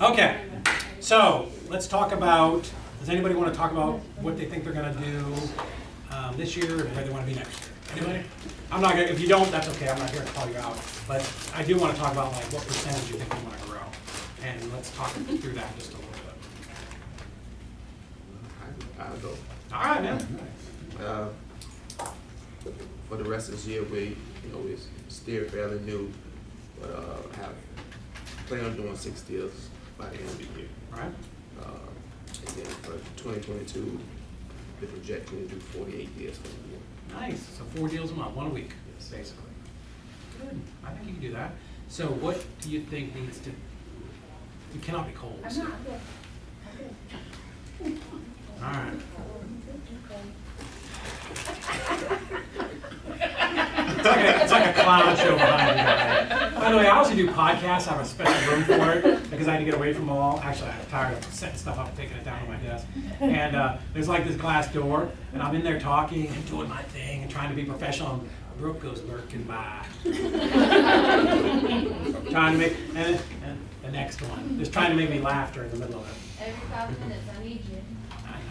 Okay, so let's talk about, does anybody want to talk about what they think they're going to do this year and where they want to be next year? Anybody? I'm not going to, if you don't, that's okay, I'm not here to call you out. But I do want to talk about like what percentage you think you want to grow. And let's talk through that just a little bit. I'll go. All right, man. For the rest of this year, we still fairly new, but have plan on doing 6 deals by the end of the year. All right. And then for 2022, the projection is to do 48 deals for the year. Nice. So 4 deals a month, 1 a week, Yes. basically. Good. I think you can do that. So what do you think needs to, you cannot be cold. I'm So. not good. I'm good. All right. It's like a clown show behind you guys. By the way, I also do podcasts. I have a special room for it because I had to get away from them all. Actually, I'm tired of setting stuff up and taking it down on my desk. And there's like this glass door, and I'm in there talking and doing my thing and trying to be professional. And Brooke goes lurking by. Trying to make, and the next one, just trying to make me laugh during the middle of it. Every 5 minutes, I need you.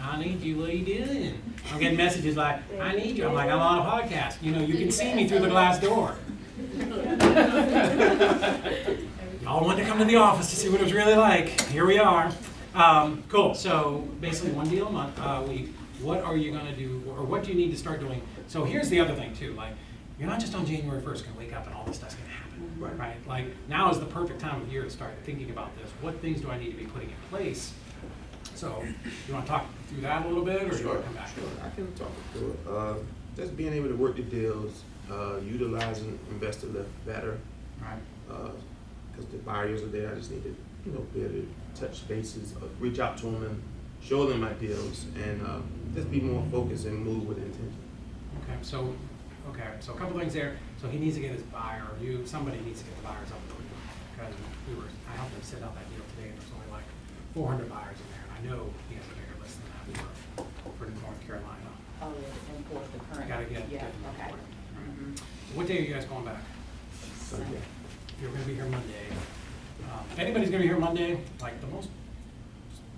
I need you, what are you doing? I'm getting messages like, I need you. I'm like, I'm on a podcast. You know, you can see me through the glass door. Y'all wanted to come to the office to see what it was really like. Here we are. Cool, so basically 1 deal a month. What are you gonna do, or what do you need to start doing? So here's the other thing too, like, you're not just on January 1st gonna wake up and all this stuff's gonna happen, right? Like, now is the perfect time of year to start thinking about this. What things do I need to be putting in place? So, you want to talk through that a little bit, or do you want to come back? Sure, I can talk through it. Just being able to work the deals, utilizing investor lift better. Right. Because the buyers are there, I just need to, be able to touch bases, reach out to them and show them my deals, and just be more focused and move with intention. Okay, so a couple things there. So he needs to get his buyer, or somebody needs to get the buyers up for you. Because I helped him set out that deal today, and there's only like 400 buyers in there. I know he has a bigger list than that for North Carolina. Oh, yeah, import the current. Gotta get Yeah, them okay. for it. Mhm. What day are you guys going back? Sunday. You're gonna be here Monday. If anybody's gonna be here Monday, like the most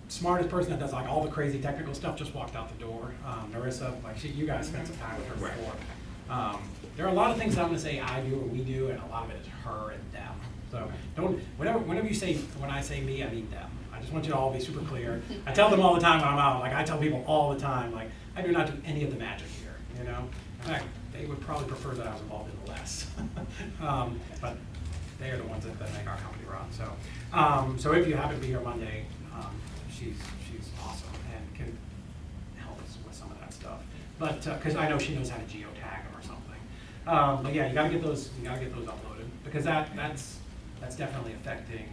smartest person that does like all the crazy technical stuff just walked out the door. Narissa, like you guys spent some time with her before. There are a lot of things that I'm gonna say I do or we do, and a lot of it is her and them. So whenever you say, when I say me, I mean them. I just want you to all be super clear. I tell them all the time when I'm out, like I tell people all the time, like I do not do any of the magic here, In fact, they would probably prefer that I was involved in less. But they are the ones that make our company run. So if you happen to be here Monday, she's awesome and can help us with some of that stuff. But because I know she knows how to geotag them or something. But yeah, you gotta get those uploaded because that's definitely affecting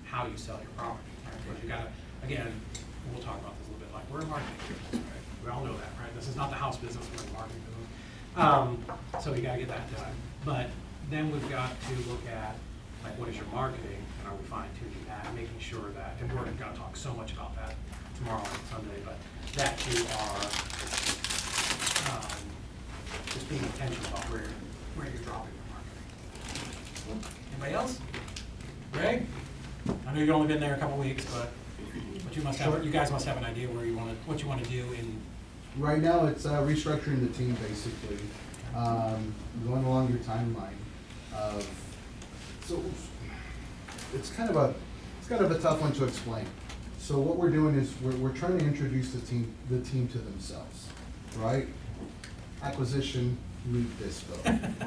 how you sell your property. Right? Because you gotta, again, we'll talk about this a little bit. Like we're a marketing business, right? We all know that, right? This is not the house business; we're a marketing business. So you gotta get that done. But then we've got to look at like what is your marketing, and are we fine tuning that, and making sure that, and we're gonna talk so much about that tomorrow and Sunday, but that you are just being intentional about where you're dropping your marketing. Anybody else? Greg? I know you've only been there a couple weeks, but you must have, you guys must have an idea what you want to do in. Right now, it's restructuring the team basically, going along your timeline. So it's kind of a tough one to explain. So what we're doing is we're trying to introduce the team to themselves, right? Acquisition meet Dispo,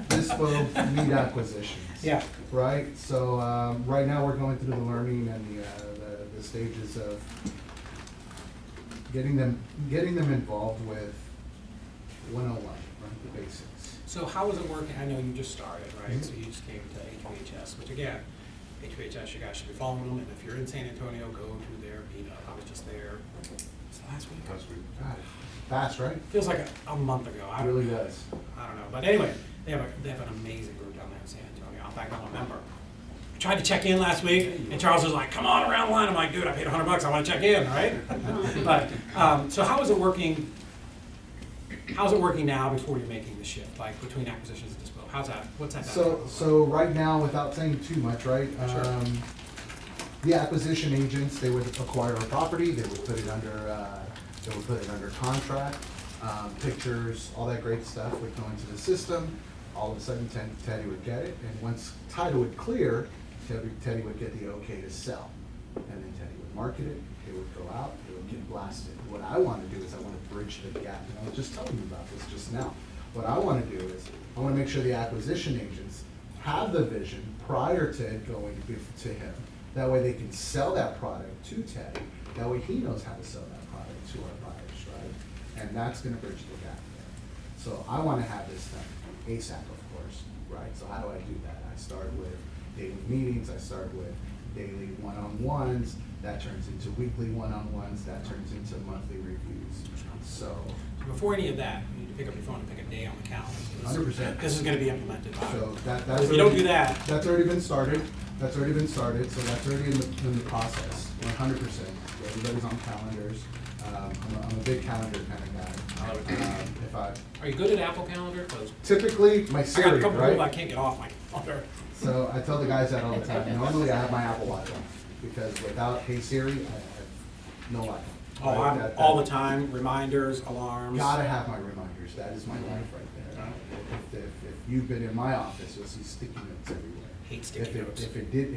Dispo meet acquisitions. Yeah. Right. So right now we're going through the learning and the stages of getting them involved with 101, right? The basics. So how is it working? I know you just started, right? Mm-hmm. So you just came to HVHS, which again, HVHS, you guys should be following them. And if you're in San Antonio, go to their meetup. I was just there. Was it last week? Last week. God, fast, right? Feels like a month ago. It really does. I don't know, but anyway, they have an amazing group down there in San Antonio. In fact, I'm a member. I tried to check in last week, and Charles was like, "Come on around the line." I'm like, "Dude, I paid $100. I want to check in, right?" But so how is it working? How's it working now before you're making the shift, like between acquisitions and dispo? How's that? What's that? So right now, without saying too much, right? Sure. The acquisition agents, they would acquire a property, they would put it under, contract, pictures, all that great stuff would go into the system. All of a sudden, Teddy would get it, and once title would clear, Teddy would get the okay to sell. And then Teddy would market it, it would go out, it would get blasted. What I wanna do is I wanna bridge the gap, and I was just telling you about this just now. What I wanna do is, I wanna make sure the acquisition agents have the vision prior to it going to him. That way they can sell that product to Teddy, that way he knows how to sell that product to our buyers, right? And that's gonna bridge the gap there. So I wanna have this done ASAP, of course, right? So how do I do that? I start with daily meetings, I start with daily one-on-ones, that turns into weekly one-on-ones, that turns into monthly reviews. So, Before any of that, you need to pick up your phone and pick a day on the calendar. 100%. This is gonna be implemented by. so that's. If you don't already- do that. That's already been started, so that's already in the process, 100%. Everybody's on calendars, I'm a big calendar kind of guy. If I, Are you good at Apple Calendar? 'Cause typically, my I got a Siri, couple people I right? can't get off my calendar. So I tell the guys that all the time, normally I have my Apple Watch on, because without Hey Siri, I have no life. Oh, Right? I'm That- all the time, reminders, alarms. Gotta have my reminders, that is my life right there. If you've been in my office, you'll see sticky notes everywhere. Hate sticky notes. If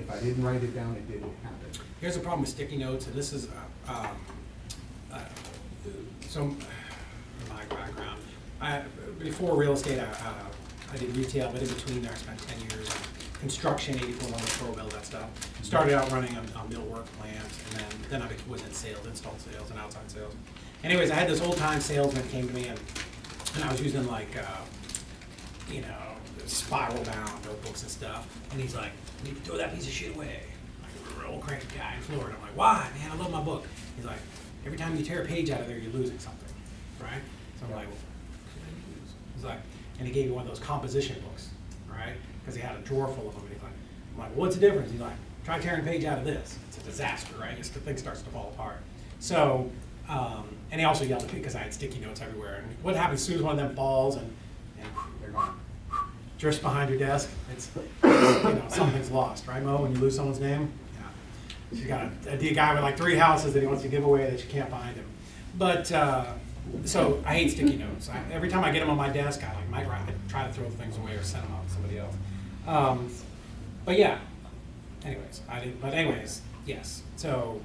I didn't write it down, it didn't happen. Here's the problem with sticky notes, and this is, so, my background. Before real estate, I did retail, but in between there, I spent 10 years in construction, 84 Lumber Pro, build that stuff. Started out running a millwork plant, and then I was in sales, installed sales and outside sales. Anyways, I had this old-time salesman came to me, and I was using like, spiral-bound notebooks and stuff, and he's like, "You need to throw that piece of shit away." Like a real cranky guy in Florida. I'm like, "Why, man? I love my book." He's like, "Every time you tear a page out of there, you're losing something, right?" So I'm like, "What should I use?" He's like, and he gave me one of those composition books, right? Because he had a drawer full of them, and he's like, I'm like, "What's the difference?" He's like, "Try tearing a page out of this. It's a disaster, right? The thing starts to fall apart." So, and he also yelled at me because I had sticky notes everywhere. And what happens as soon as one of them falls and they're gone, drifts behind your desk, it's something's lost, right, Mo? When you lose someone's name, yeah. You got a guy with like 3 houses that he wants to give away that you can't find him. But so I hate sticky notes. Every time I get them on my desk, I might try to throw things away or send them out to somebody else. But yeah. Anyways, yes. So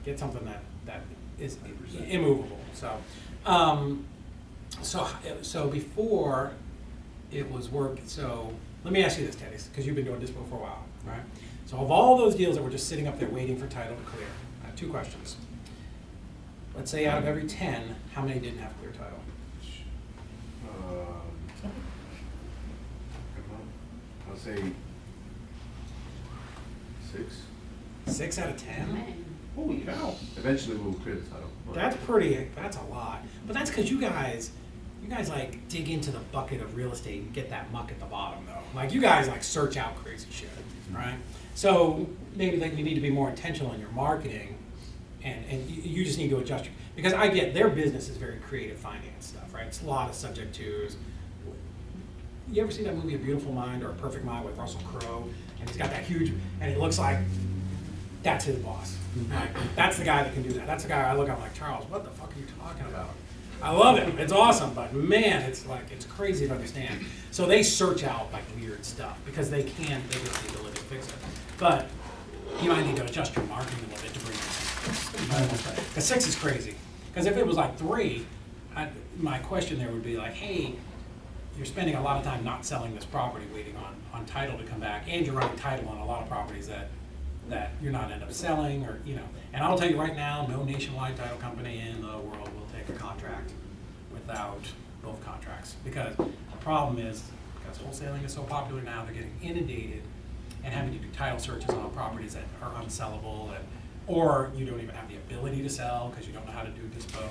get something that is immovable. So before it was work. So let me ask you this, Teddy, because you've been doing Dispo for a while, right? So of all those deals that were just sitting up there waiting for title to clear, I have 2 questions. Let's say out of every 10, how many didn't have clear title? I'll say 6. 6 out of 10? Holy cow. Eventually we'll clear the title. but- That's a lot. But that's because you guys like dig into the bucket of real estate and get that muck at the bottom though. Like you guys like search out crazy shit, right? So maybe like you need to be more intentional in your marketing and you just need to adjust your, because I get their business is very creative finance stuff, right? It's a lot of subject twos. You ever see that movie A Beautiful Mind or A Perfect Mind with Russell Crowe? And he's got that huge, and it looks like that's his boss. Right? That's the guy that can do that. That's the guy I look at, I'm like, "Charles, what the fuck are you talking about?" I love it. It's awesome, but man, it's crazy to understand. So they search out like weird stuff because they get the ability to fix it. But you might need to adjust your marketing a little bit to bring it. Because 6 is crazy. Because if it was like 3, my question there would be like, hey, you're spending a lot of time not selling this property, waiting on title to come back, and you're running title on a lot of properties that you're not end up selling, or And I'll tell you right now, no nationwide title company in the world will take a contract without both contracts. Because the problem is, because wholesaling is so popular now, they're getting inundated and having to do title searches on properties that are unsellable, or you don't even have the ability to sell because you don't know how to do dispo,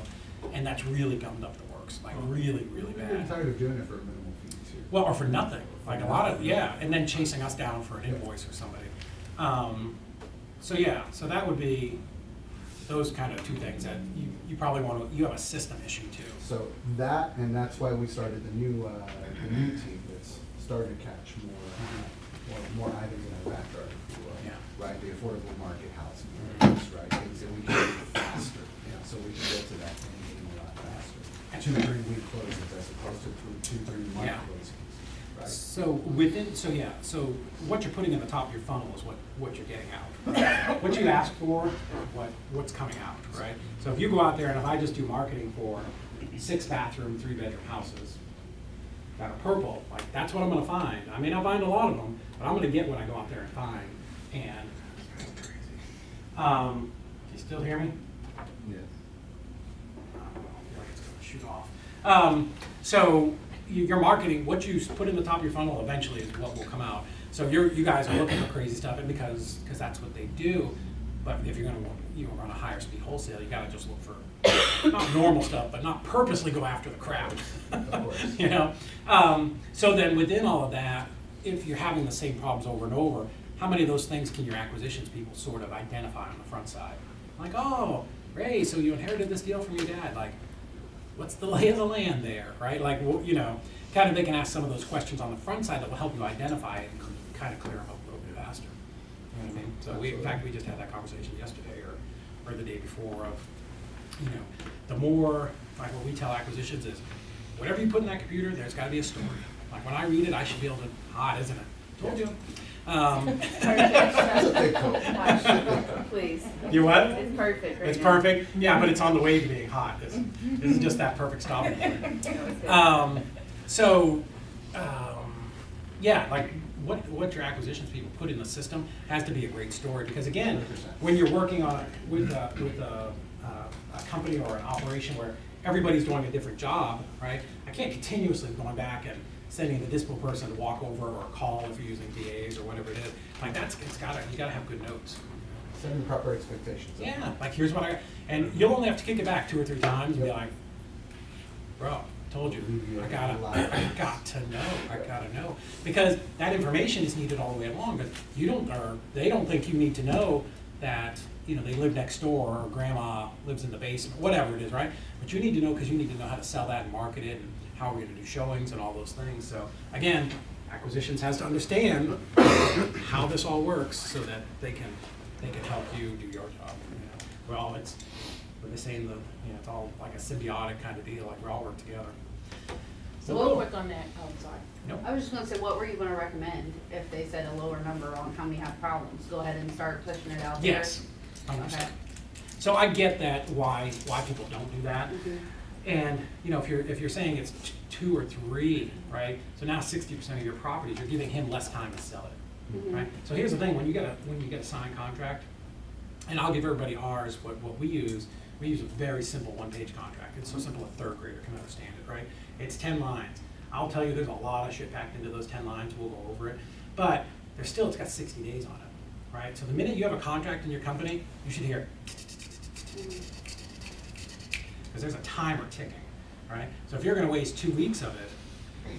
and that's really gummed up the works, like really, really I'm bad. tired of doing it for a minimal fee too. Well, or for nothing, like a lot of, yeah, and then chasing us down for an invoice or somebody. So that would be those kind of 2 things that you probably you have a system issue too. So that, and that's why we started the new team that's starting to catch more items in our backyard, if you will. Yeah. right? The affordable market housing, areas, right? Things that we can do faster, so we can get to that end game a lot faster. 2-3 week closings as opposed to 2-3 month Yeah. closings, right? So what you're putting in the top of your funnel is what you're getting out. Right? What you ask for, what's coming out, right? So if you go out there and if I just do marketing for 6-bathroom, 3-bedroom houses that are purple, like that's what I'm gonna find. I may not find a lot of them, but I'm gonna get what I go out there and find. And you still hear me? Yes. I feel like it's gonna shoot off. So your marketing, what you put in the top of your funnel eventually is what will come out. So you guys are looking for crazy stuff, and because that's what they do. But if you're gonna run a higher speed wholesale, you gotta just look for not normal stuff, but not purposely go after the crap. Of course. You know. So then within all of that, if you're having the same problems over and over, how many of those things can your acquisitions people sort of identify on the front side? Like, oh, Ray, so you inherited this deal from your dad. Like, what's the lay of the land there, right? Like, well, kind of they can ask some of those questions on the front side that will help you identify it and kind of clear them up a little bit faster. You know what I mean? So in fact, we just had that conversation yesterday or the day before of, the more, like what we tell acquisitions is, whatever you put in that computer, there's gotta be a story. Like when I read it, I should be able to, hot, isn't it? Told you. That's a big code. Please. You what? It's perfect right It's now. perfect? Yeah, but it's on the way to being hot. This is just that perfect stopping point. No, it's good. Yeah, like what your acquisitions people put in the system has to be a great story, because again, 100%. when you're working on with a company or an operation where everybody's doing a different job, right? I can't continuously be going back and sending the dispo person to walk over or call if you're using DAs or whatever it is. Like you gotta have good notes. Setting proper expectations. Yeah, like here's what and you'll only have to kick it back 2 or 3 times and be like, bro, told you, I gotta know. Because that information is needed all the way along, but they don't think you need to know that, they live next door or grandma lives in the basement, whatever it is, right? But you need to know because you need to know how to sell that and market it and how we're gonna do showings and all those things. So again, acquisitions has to understand how this all works so that they can help you do your job. Well, it's what they say in the it's all like a symbiotic kind of deal. Like we all work together. So real quick on that, oh, sorry. Nope. I was just gonna say, what were you gonna recommend if they said a lower number on how many have problems? Go ahead and start pushing it out there? Yes, 100%. Okay. So I get that why people don't do that. Mhm. And if you're saying it's 2 or 3, right? So now 60% of your properties, you're giving him less time to sell it, Mhm. right? So here's the thing: when you get a signed contract, and I'll give everybody ours. What we use a very simple 1-page contract. It's so simple a 3rd grader can understand it, right? It's 10 lines. I'll tell you, there's a lot of shit packed into those 10 lines. We'll go over it, but it's got 60 days on it, right? So the minute you have a contract in your company, you should hear. Because there's a timer ticking, right? So if you're gonna waste 2 weeks of it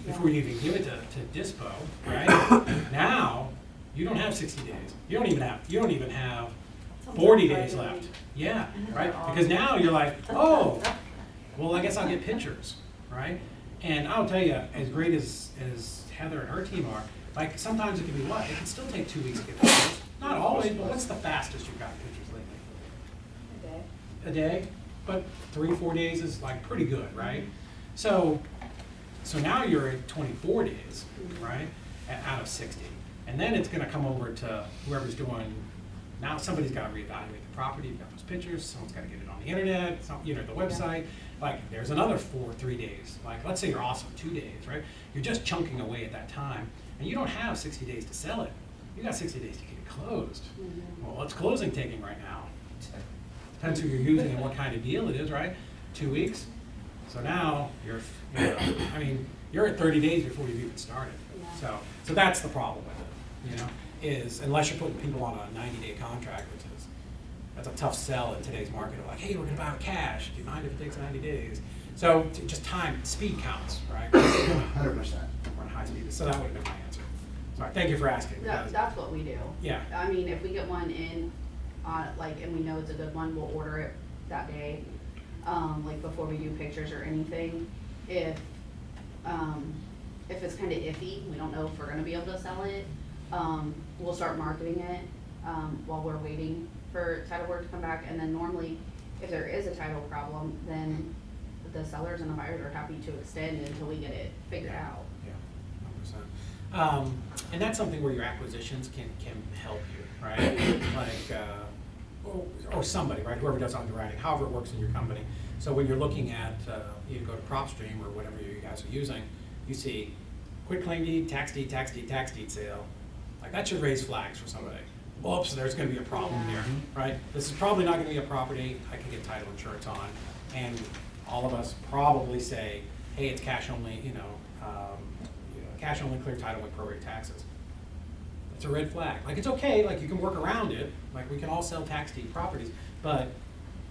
before you even give it to Dispo, right? Now, you don't have 60 days. You don't even have 40 days left. Yeah, right? Because now you're like, oh, well, I guess I'll get pictures, right? And I'll tell you, as great as Heather and her team are, like sometimes it can be what? It can still take 2 weeks to get pictures. Not always, but what's the fastest you've gotten pictures lately? Okay. A day, but 3-4 days is like pretty good, right? So now you're at 24 days, right, out of 60. And then it's gonna come over to whoever's doing, now somebody's gotta reevaluate the property, you've got those pictures, someone's gotta get it on the internet, the website. Like there's another 3 days. Like let's say you're awesome, 2 days, right? You're just chunking away at that time, and you don't have 60 days to sell it. You got 60 days to get it closed. Well, what's closing taking right now? Depends who you're using and what kind of deal it is, right? 2 weeks. So now you're at 30 days before you've even started. Yeah. So that's the problem with it, is unless you're putting people on a 90-day contract, that's a tough sell in today's market. Of like, hey, we're gonna buy with cash. Do you mind if it takes 90 days? So just time, speed counts, right? 100%. We're on high speed. So that would have been my answer. Sorry, thank you for asking. That's what we do. Yeah. I mean, if we get one in, and we know it's a good one, we'll order it that day, before we do pictures or anything. If it's kind of iffy, we don't know if we're gonna be able to sell it, we'll start marketing it, while we're waiting for title work to come back. And then normally, if there is a title problem, then the sellers and the buyers are happy to extend until we get it figured out. Yeah, 100%. And that's something where your acquisitions can help you, right? Like, or somebody, right? Whoever does underwriting, however it works in your company. So when you're looking at, you go to PropStream or whatever you guys are using, you see quit claim deed, tax deed, tax deed, tax deed sale. Like that should raise flags for somebody. Oops, there's gonna be a problem here, right? This is probably not gonna be a property I can get title insurance on. And all of us probably say, hey, it's cash only, cash only clear title with prorate taxes. It's a red flag. Like it's okay, like you can work around it, like we can all sell tax deed properties, but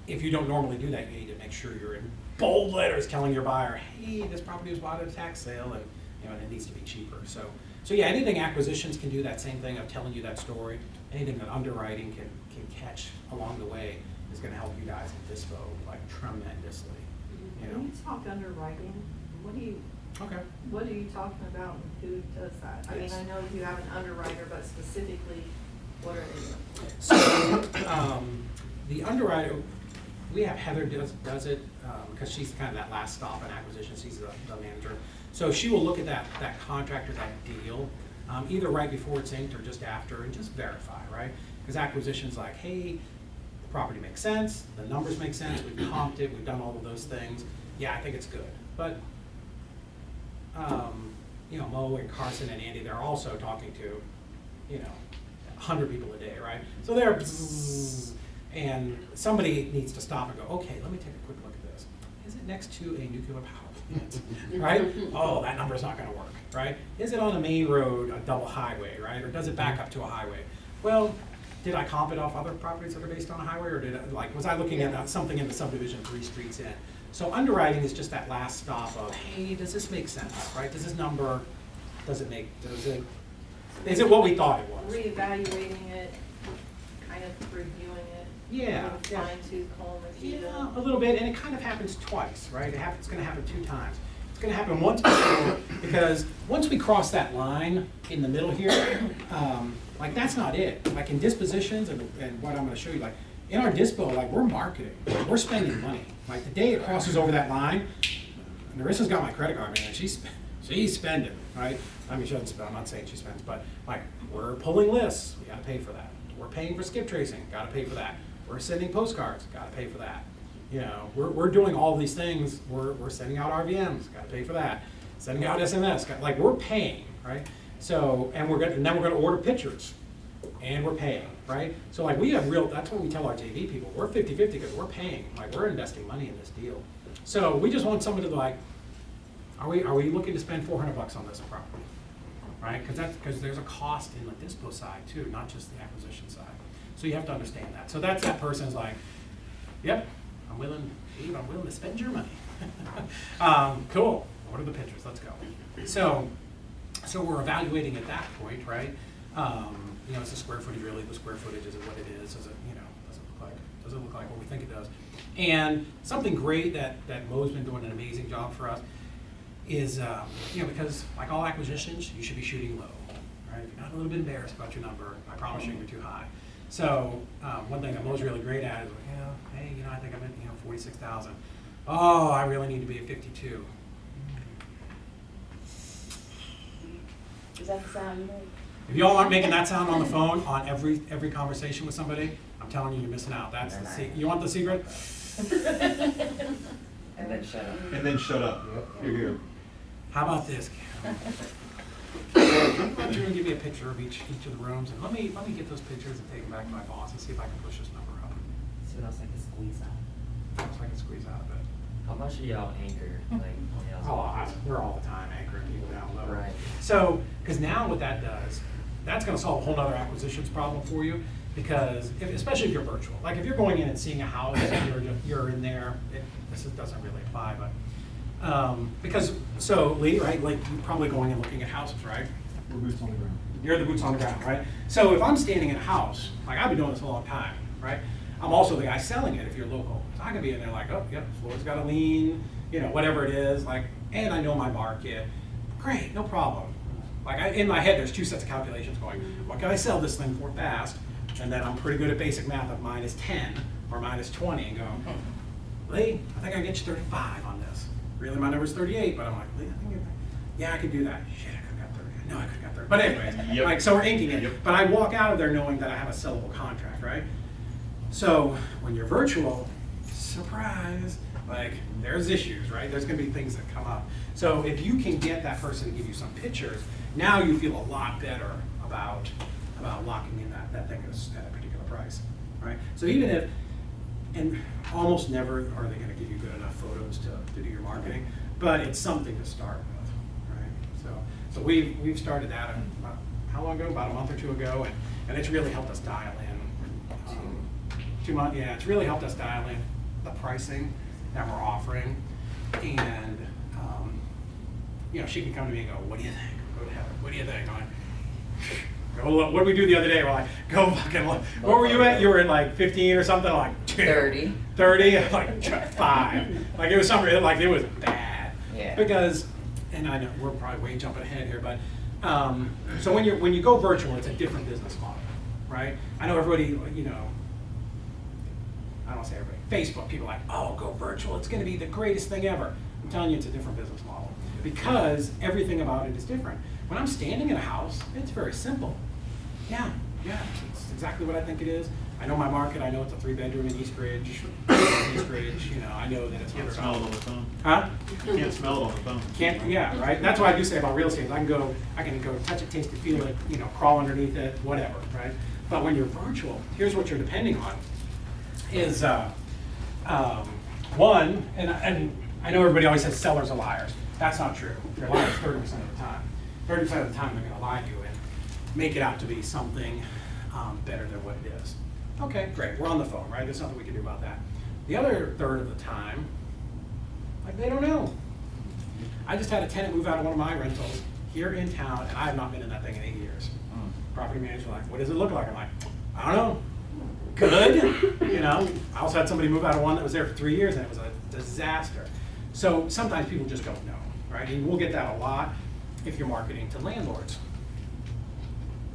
if you don't normally do that, you need to make sure you're in bold letters telling your buyer, hey, this property was bought at a tax sale and and it needs to be cheaper. So yeah, anything acquisitions can do that same thing of telling you that story. Anything that underwriting can catch along the way is gonna help you guys at Dispo like tremendously. When you talk underwriting, what are you talking about and who does that? I mean, Yes. I know you have an underwriter, but specifically, what are they? So, the underwriter, we have Heather does it, because she's kind of that last stop in acquisition, she's the manager. So she will look at that contract or that deal, either right before it's inked or just after, and just verify, right? Because acquisition's like, hey, the property makes sense, the numbers make sense, we've comped it, we've done all of those things. Yeah, I think it's good. But, Mo and Carson and Andy, they're also talking to, 100 people a day, right? So they're bzzz, and somebody needs to stop and go, okay, let me take a quick look at this. Is it next to a nuclear power plant, right? Oh, that number's not gonna work, right? Is it on a main road, a double highway, right? Or does it back up to a highway? Well, did I comp it off other properties that are based on a highway, or was I looking at something in the subdivision 3 streets in? So underwriting is just that last stop of, hey, does this make sense, right? Does this number, is it what we thought it was? Reevaluating it, kind of reviewing it. Yeah, With yeah. fine tooth comb, if you Yeah, will. a little bit, and it kind of happens twice, right? It's gonna happen 2 times. It's gonna happen once before, because once we cross that line in the middle here, like that's not it. Like in dispositions and what I'm gonna show you, like in our dispo, like we're marketing, we're spending money. Like the day it crosses over that line, Narissa's got my credit card, man, she's spending, right? I mean, she doesn't spend, I'm not saying she spends, but like we're pulling lists, we gotta pay for that. We're paying for skip tracing, gotta pay for that. We're sending postcards, gotta pay for that. We're doing all these things. We're sending out RVMs, gotta pay for that. Sending out SMS, like we're paying, right? So, and then we're gonna order pictures, and we're paying, right? So like we have that's what we tell our JV people, we're 50-50 because we're paying, like we're investing money in this deal. So we just want someone to like, are we looking to spend $400 on this property, right? Because there's a cost in the dispo side too, not just the acquisition side. So you have to understand that. So that's that person's like, yep, I'm willing to spend your money. Cool, what are the pictures, let's go. So we're evaluating at that point, right? Is the square footage really the square footage, is it what it is? Does it look like what we think it does? And something great that Mo's been doing an amazing job for us is, because like all acquisitions, you should be shooting low, right? If you're not a little bit embarrassed about your number, I promise you you're too high. So one thing that Mo's really great at is, hey, I think I'm at 46,000. Oh, I really need to be at 52. Is that the sound you make? If y'all aren't making that sound on the phone on every conversation with somebody, I'm telling you, you're missing out. That's the secret. You want the secret? And then shut up. And then shut up. You're here. How about this? How about you give me a picture of each of the rooms, and let me get those pictures and take them back to my boss and see if I can push this number up. See what else I can squeeze out. So I can squeeze out of it. How much do y'all anchor? Like, on y'all's office? We're all the time anchoring people down low. Right. So, because now what that does, that's going to solve a whole other acquisitions problem for you. Because especially if you're virtual, like if you're going in and seeing a house and you're in there, this doesn't really apply, but because Lee, right? Like you're probably going and looking at houses, right? We're boots on the ground. You're the boots on the ground, right? So if I'm standing in a house, like I've been doing this a long time, right? I'm also the guy selling it if you're local. So I can be in there like, oh, yeah, the floor's got to lean, whatever it is, like, and I know my market. Great, no problem. Like in my head, there's 2 sets of calculations going. What can I sell this thing for fast? And then I'm pretty good at basic math of minus 10 or minus 20 and go, Lee, I think I can get you 35 on this. Really, my number's 38, but I'm like, Lee, I think yeah, I could do that. Shit, I could have got 30. No, I could have got 30. But anyways, Yep. like, so we're inking it. Yep. But I walk out of there knowing that I have a sellable contract, right? So when you're virtual, surprise, like there's issues, right? There's gonna be things that come up. So if you can get that person to give you some pictures, now you feel a lot better about locking in that thing at a particular price, right? So even if, and almost never are they gonna give you good enough photos to do your marketing, but it's something to start with, right? So we've started that about, how long ago? About a month or two ago, and it's really helped us dial in. 2 months, yeah, it's really helped us dial in the pricing that we're offering, and she can come to me and go, what do you think? Go to heaven, what do you think? I'm like, go look. What did we do the other day? We're like, go fucking look. What were you at? You were at like 15 or something? I'm like 2. 30. 30? Like 5. Like it was something, like it was bad. Yeah. Because, and I know we're probably way jumping ahead here, but so when you go virtual, it's a different business model, right? I know everybody, I don't say everybody, Facebook, people are like, oh, go virtual, it's gonna be the greatest thing ever. I'm telling you, it's a different business model because everything about it is different. When I'm standing in a house, it's very simple. Yeah, it's exactly what I think it is. I know my market, I know it's a 3-bedroom in East Ridge, I know that it's. You can't smell it on the phone. Huh? You can't smell it on the phone. Can't, yeah, right? That's what I do say about real estate. I can go touch it, taste it, feel it, crawl underneath it, whatever, right? But when you're virtual, here's what you're depending on is, one, and I know everybody always says sellers are liars. That's not true. They're liars 30% of the time. 30% of the time they're gonna lie to you and make it out to be something better than what it is. Okay, great, we're on the phone, right? There's nothing we can do about that. The other third of the time, like they don't know. I just had a tenant move out of one of my rentals here in town, and I have not been in that thing in 8 years. Property manager like, what does it look like? I'm like, I don't know. Good, I also had somebody move out of one that was there for 3 years, and it was a disaster. So sometimes people just don't know, right? And we'll get that a lot if you're marketing to landlords.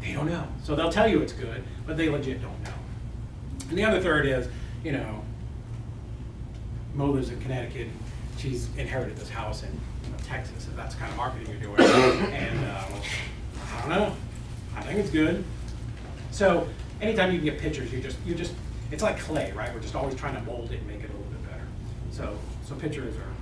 They don't know. So they'll tell you it's good, but they legit don't know. And the other third is, Mo lives in Connecticut. She's inherited this house in Texas, if that's the kind of marketing you're doing. And I don't know. I think it's good. So anytime you can get pictures, you just it's like clay, right? We're just always trying to mold it and make it a little bit better. So pictures are,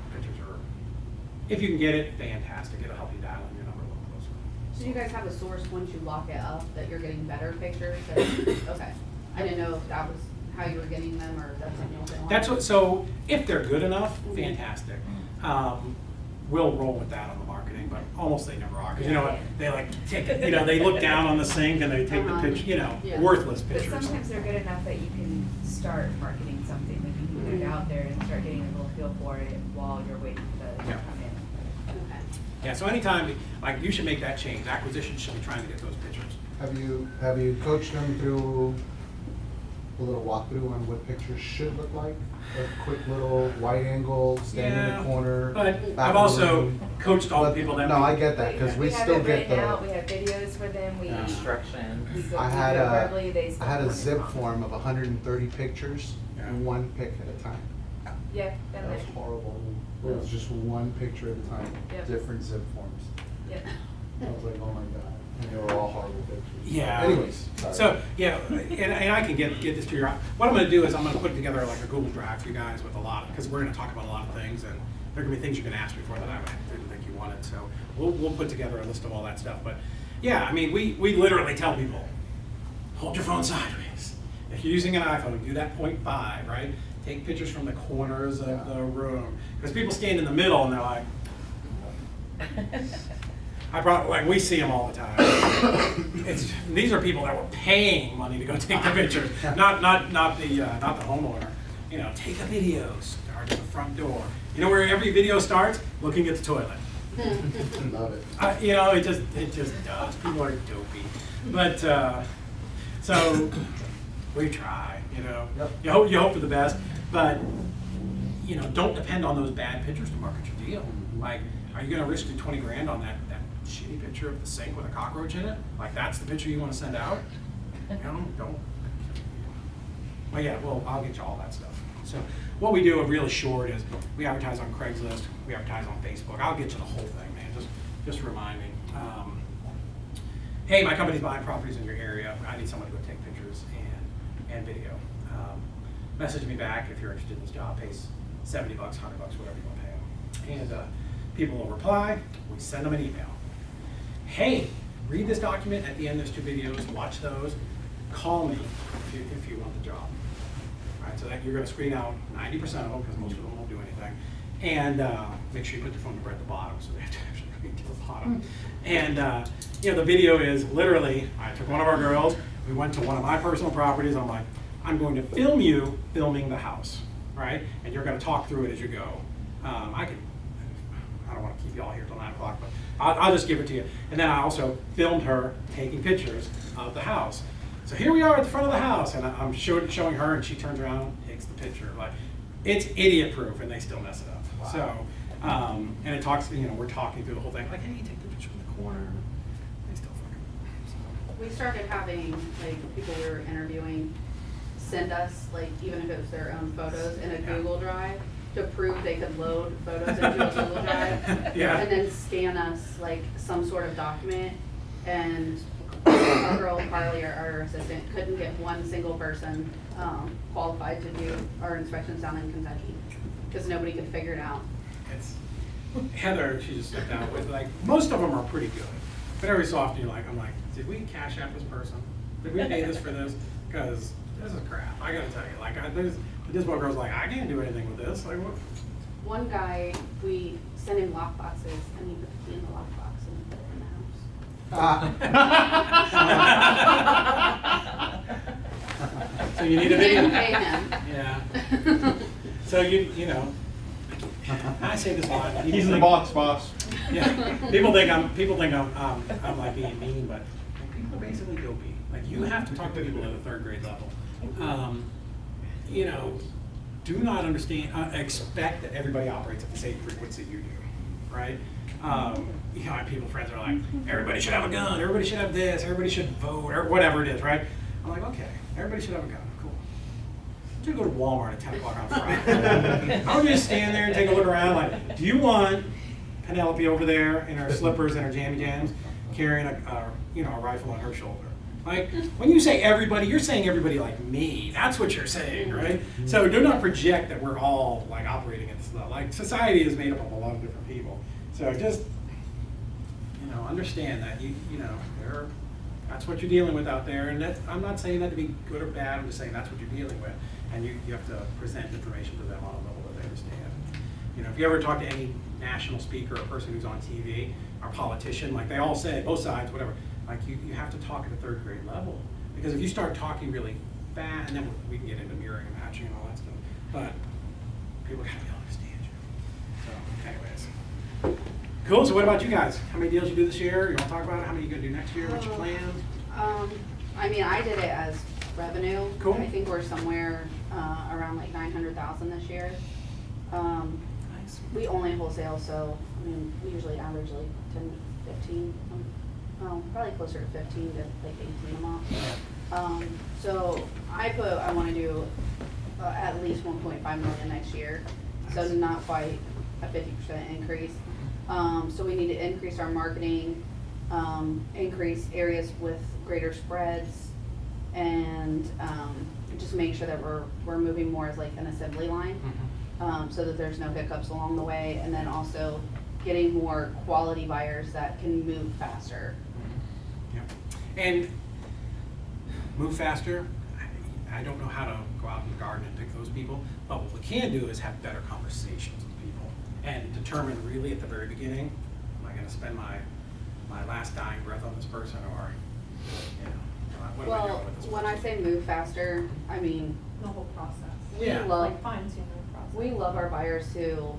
if you can get it, fantastic. It'll help you dial in your number a little closer. So you guys have a source once you lock it up that you're getting better pictures? Okay. I didn't know if that was how you were getting them or if that's something else. That's what. So if they're good enough, fantastic. We'll roll with that on the marketing, but almost they never are. Because they like take it. They look down on the sink and they take the picture. Yeah. Worthless But pictures. sometimes they're good enough that you can start marketing something, like you can put it out there and start getting a little feel for it while you're waiting for the to Yeah. come in. Okay. Yeah. So anytime, like you should make that change. Acquisition should be trying to get those pictures. Have you coached them through a little walkthrough on what pictures should look like? A quick little wide angle, stand in the corner. But back I've of the also room. coached all the But- people that. No, I get that, because we still have it get written out, we the, have videos for them, we Instructions. go I through had it verbally, they I still had a want it zip on. form of 130 pictures, Yeah. one pic at a time. Yeah, That done was that. horrible. It was just one picture at a time, Yep. different zip forms. Yep. I was like, oh my God, and they were all horrible pictures. Yeah. Anyways, sorry. So, yeah, and I can get this to your, what I'm gonna do is I'm gonna put together like a Google Drive for you guys with a lot, because we're gonna talk about a lot of things, and there are gonna be things you can ask before that I didn't think you wanted, so we'll put together a list of all that stuff. But yeah, I mean, we literally tell people, hold your phone sideways. If you're using an iPhone, do that 0.5, right? Take pictures from the corners of the room. Because people stand in the middle and they're like, we see them all the time. These are people that were paying money to go take the pictures, not the homeowner. Take a video, start at the front door. You know where every video starts? Looking at the toilet. Love it. It just does. People are dopey, but so we try. Yep. You hope for the best, but don't depend on those bad pictures to market your deal. Like, are you going to risk your 20 grand on that shitty picture of the sink with a cockroach in it? Like, that's the picture you want to send out? Don't Well, yeah, well, I'll get you all that stuff. So what we do, really short, is we advertise on Craigslist, we advertise on Facebook. I'll get you the whole thing, man. Just remind me. Hey, my company's buying properties in your area. I need someone to go take pictures and video. Message me back if you're interested in this job. Pays $70, $100, whatever you want to pay them. And people will reply. We send them an email. Hey, read this document at the end. There's 2 videos. Watch those. Call me if you want the job. All right, so that you're going to screen out 90% of them because most of them won't do anything. And make sure you put your phone number at the bottom so they have to actually read to the bottom. And you know, the video is literally, I took one of our girls, we went to one of my personal properties. I'm like, I'm going to film you filming the house, right? And you're going to talk through it as you go. I don't want to keep you all here till 9 o'clock, but I'll just give it to you. And then I also filmed her taking pictures of the house. So here we are at the front of the house, and I'm showing her, and she turns around and takes the picture. Like, it's idiot-proof, and they still mess it up. Wow. So, and it talks, you know, we're talking through the whole thing. Like, hey, take the picture from the corner. They still fucking. So. We started having, like, people we were interviewing send us, like, even if it was their own photos in a Google Drive to prove they could load photos into a Google Drive. Yeah. And then scan us, like, some sort of document. And our girl, Carly, our assistant, couldn't get one single person qualified to do our inspections down in Kentucky because nobody could figure it out. It's Heather, she just stepped out with, like, most of them are pretty good. But every so often I'm like, did we cash out this person? Did we pay this for this? Because this is crap. I gotta tell you, like, the Dispo girl's like, I can't do anything with this. Like, what? One guy, we sent him lock boxes and he put the key in the lockbox and put it in the house. So you need a We didn't video. pay him. Yeah. So you know, I say this a lot. People He's in the think- box, boss. Yeah. People think I'm like being mean, but people are basically dopey. Like, you have to talk to people at a 3rd grade level. You know, do not expect that everybody operates at the same frequency you do, right? You know, I have people, friends are like, everybody should have a gun, everybody should have this, everybody should vote, or whatever it is, right? I'm like, okay, everybody should have a gun, cool. I'm gonna go to Walmart at 10 o'clock on Friday. I'm gonna just stand there and take a look around, like, do you want Penelope over there in her slippers and her jammy jams carrying a rifle on her shoulder? Like, when you say everybody, you're saying everybody like me. That's what you're saying, right? So do not project that we're all like operating at this level. Like, society is made up of a lot of different people. So just, you know, understand that that's what you're dealing with out there. And I'm not saying that to be good or bad. I'm just saying that's what you're dealing with. And you have to present information to them on a level that they understand. You know, if you ever talk to any national speaker or person who's on TV or politician, like they all say, both sides, whatever, like you have to talk at a 3rd grade level. Because if you start talking really fast, and then we can get into mirroring and matching and all that stuff, but people gotta be able to understand you. So, anyways. Cool, so what about you guys? How many deals you do this year? You wanna talk about it? How many you gonna do next year? What's your plans? I mean, I did it as revenue. Cool. I think we're somewhere around like 900,000 this year. Nice. We only wholesale, so I mean, we usually average like 10, 15, probably closer to 15 to like 18 a month. So I want to do at least 1.5 million next year. So not quite a 50% increase. So we need to increase our marketing, increase areas with greater spreads, and just make sure that we're moving more as like an assembly line, so that there's no hiccups along the way, and then also getting more quality buyers that can move faster. Yeah. And move faster. I don't know how to go out in the garden and pick those people, but what we can do is have better conversations with people and determine really at the very beginning, am I going to spend my last dying breath on this person, or what am I doing with this When I say move faster, I mean The whole process. we Yeah. love Like fine tuning the process. we love our buyers to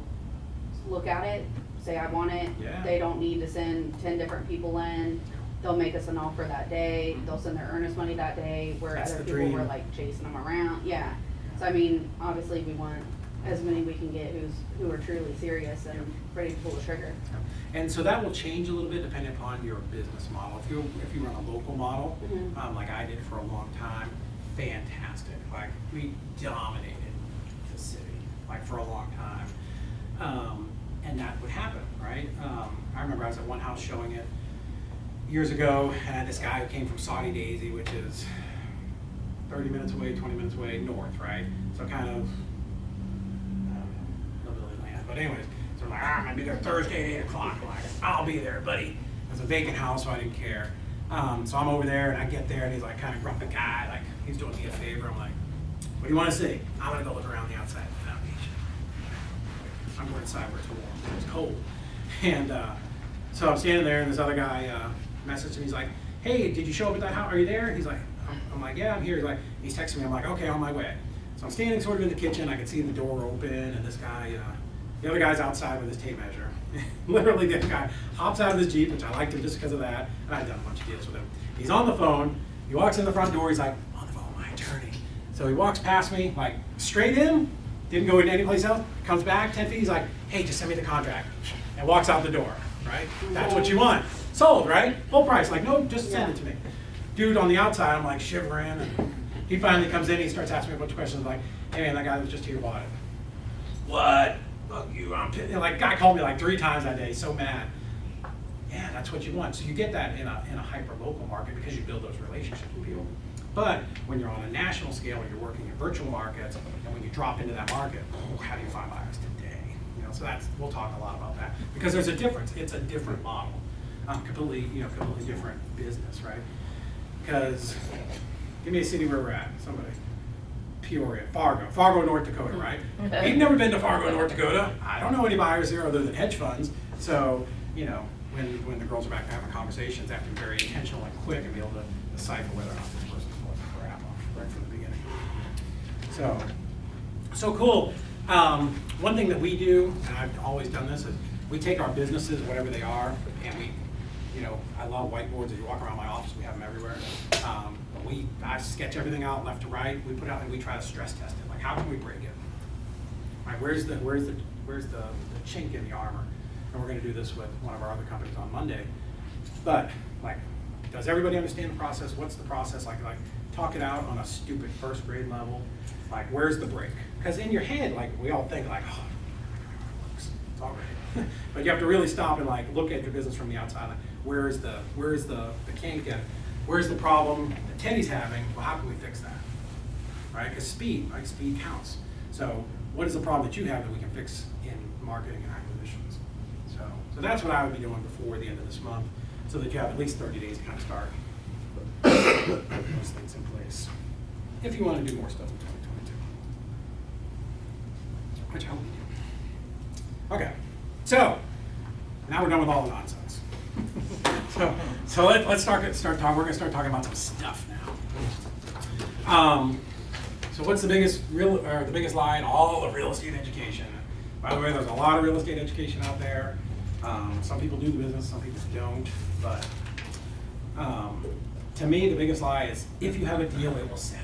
look at it, say I want it. Yeah. They don't need to send 10 different people in. They'll make us an offer that day. They'll send their earnest money that day, where That's other the people were dream. like chasing them around. Yeah. So I mean, obviously we want as many we can get who are truly serious and ready to pull the trigger. And so that will change a little bit depending upon your business model. If you run a local model, Mhm. like I did for a long time, fantastic. Like, we dominated the city, like, for a long time. And that would happen, right? I remember I was at one house showing it years ago, and I had this guy who came from Saudi Daisy, which is 30 minutes away, 20 minutes away north, right? So kind of hillbilly land. But anyways, so I'm like, I'm gonna be there Thursday at 8 o'clock. I'm like, I'll be there, buddy. It was a vacant house, so I didn't care. So I'm over there, and I get there, and he's like kind of grumpy guy, like he's doing me a favor. I'm like, what do you want to see? I'm gonna go look around the outside of the foundation. I'm going inside where it's warm, it's cold. And so I'm standing there, and this other guy messaged me. He's like, hey, did you show up at that house? Are you there? He's like, I'm like, yeah, I'm here. He's texting me. I'm like, okay, on my way. So I'm standing sort of in the kitchen. I can see the door open, and this guy, the other guy's outside with his tape measure. Literally, the other guy hops out of his Jeep, which I liked him just because of that. And I've done a bunch of deals with him. He's on the phone. He walks in the front door. He's like, on the phone with my attorney. So he walks past me, like straight in, didn't go into any place else, comes back 10 feet. He's like, hey, just send me the contract. And walks out the door, right? That's what you want. Sold, right? Full price. Like, no, just send it to me. Dude on the outside, I'm like shivering, and he finally comes in, he starts asking me a bunch of questions like, hey man, that guy that was just here bought it. What? Fuck you, I'm pissed. Like, guy called me like 3 times that day, so mad. Yeah, that's what you want. So you get that in a hyper-local market because you build those relationships with people. But when you're on a national scale and you're working in virtual markets, and when you drop into that market, how do you find buyers today? You know, so we'll talk a lot about that. Because there's a difference, it's a different model. Completely different business, right? Because, give me a city where we're at, somebody. Peoria, Fargo, North Dakota, right? We've never been to Fargo, North Dakota. I don't know any buyers there other than hedge funds. So, you know, when the girls are back having conversations, they have to be very intentional and quick and be able to decipher whether or not this person's worth the crap right from the beginning. So cool. One thing that we do, and I've always done this, is we take our businesses, whatever they are, and we, you know, I love whiteboards. If you walk around my office, we have them everywhere. I sketch everything out left to right. We put out and we try to stress test it. Like, how can we break it? Right? Where's the chink in the armor? And we're going to do this with one of our other companies on Monday. But like, does everybody understand the process? What's the process? Like talk it out on a stupid first grade level. Like, where's the break? Because in your head, like, we all think like, oh, it works. It's all right. But you have to really stop and like look at your business from the outside. Like, where's the kink and where's the problem that Teddy's having? Well, how can we fix that? Right? Because speed counts. So what is the problem that you have that we can fix in marketing and acquisitions? So that's what I would be doing before the end of this month, so that you have at least 30 days to kind of start those things in place. If you want to do more stuff in 2022, which I hope you do. Okay, so now we're done with all the nonsense. So let's start talking. We're going to start talking about some stuff now. So what's the biggest lie in all of real estate education? By the way, there's a lot of real estate education out there. Some people do the business, some people don't. But to me, the biggest lie is if you have a deal, it will sell.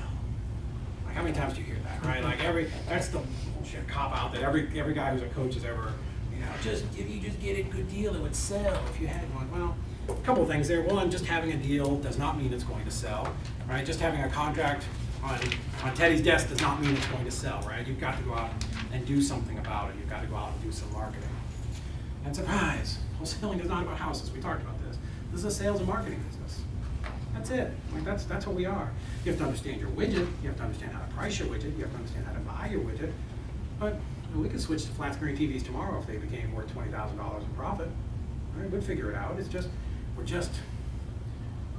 Like, how many times do you hear that, right? Like that's the bullshit cop out that every guy who's a coach has ever, you know, if you just get a good deal, it would sell if you had one. Well, a couple of things there. One, just having a deal does not mean it's going to sell, right? Just having a contract on Teddy's desk does not mean it's going to sell, right? You've got to go out and do something about it. You've got to go out and do some marketing. And surprise, wholesaling is not about houses. We talked about this. This is a sales and marketing business. That's it. Like, that's what we are. You have to understand your widget. You have to understand how to price your widget. You have to understand how to buy your widget. But we could switch to flat screen TVs tomorrow if they became worth $20,000 in profit. Right? We'd figure it out. We're just,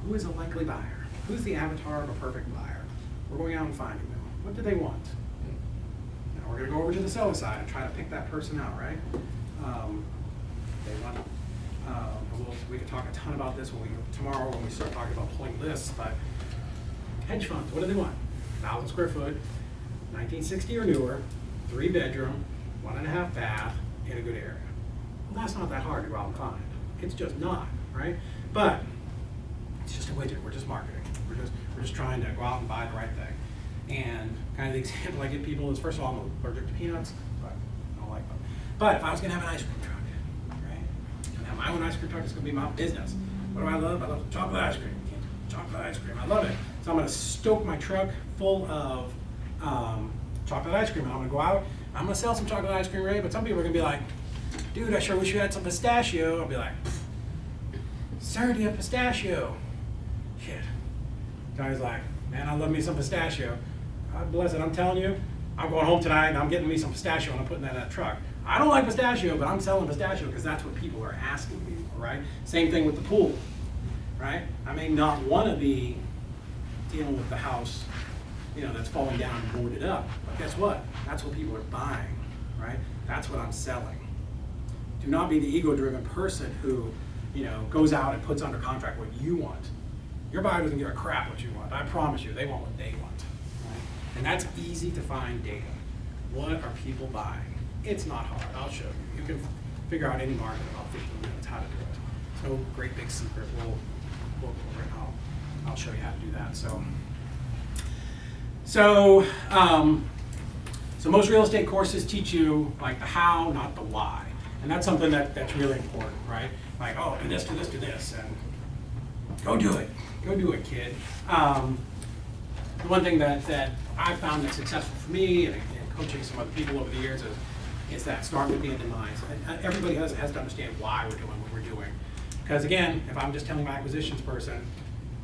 who is a likely buyer? Who's the avatar of a perfect buyer? We're going out and finding them. What do they want? Now we're going to go over to the seller side and try to pick that person out, right? They want. We could talk a ton about this tomorrow when we start talking about pulling lists. But hedge funds, what do they want? 1,000 square foot, 1960 or newer, 3-bedroom, 1.5 bath, in a good area. Well, that's not that hard to go out and find. It's just not, right? But it's just a widget. We're just marketing. We're just trying to go out and buy the right thing. And kind of the example I give people is, first of all, I'm allergic to peanuts, but I don't like them. But if I was going to have an ice cream truck, right? And have my own ice cream truck, it's going to be my business. What do I love? I love chocolate ice cream. chocolate ice cream. I love it. So I'm gonna stoke my truck full of chocolate ice cream. And I'm gonna go out, I'm gonna sell some chocolate ice cream, Ray, but some people are gonna be like, dude, I sure wish you had some pistachio. I'll be like, sir, do you have pistachio? Shit. Guy's like, man, I love me some pistachio. God bless it, I'm telling you, I'm going home tonight and I'm getting me some pistachio and I'm putting that in that truck. I don't like pistachio, but I'm selling pistachio because that's what people are asking me for, right? Same thing with the pool, right? I may not want to be dealing with the house, that's falling down and boarded up, but guess what? That's what people are buying, right? That's what I'm selling. Do not be the ego-driven person who, goes out and puts under contract what you want. Your buyer doesn't give a crap what you want. I promise you, they want what they want, right? And that's easy to find data. What are people buying? It's not hard. I'll show you. You can figure out any market in about 15 minutes how to do it. It's no great big secret. I'll show you how to do that. So most real estate courses teach you like the how, not the why. And that's something that's really important, right? Like, oh, do this, do this, do this, and go do it. Go do it, kid. The one thing that I found that's successful for me and coaching some other people over the years is that start with the end in mind. So everybody has to understand why we're doing what we're doing. Because again, if I'm just telling my acquisitions person,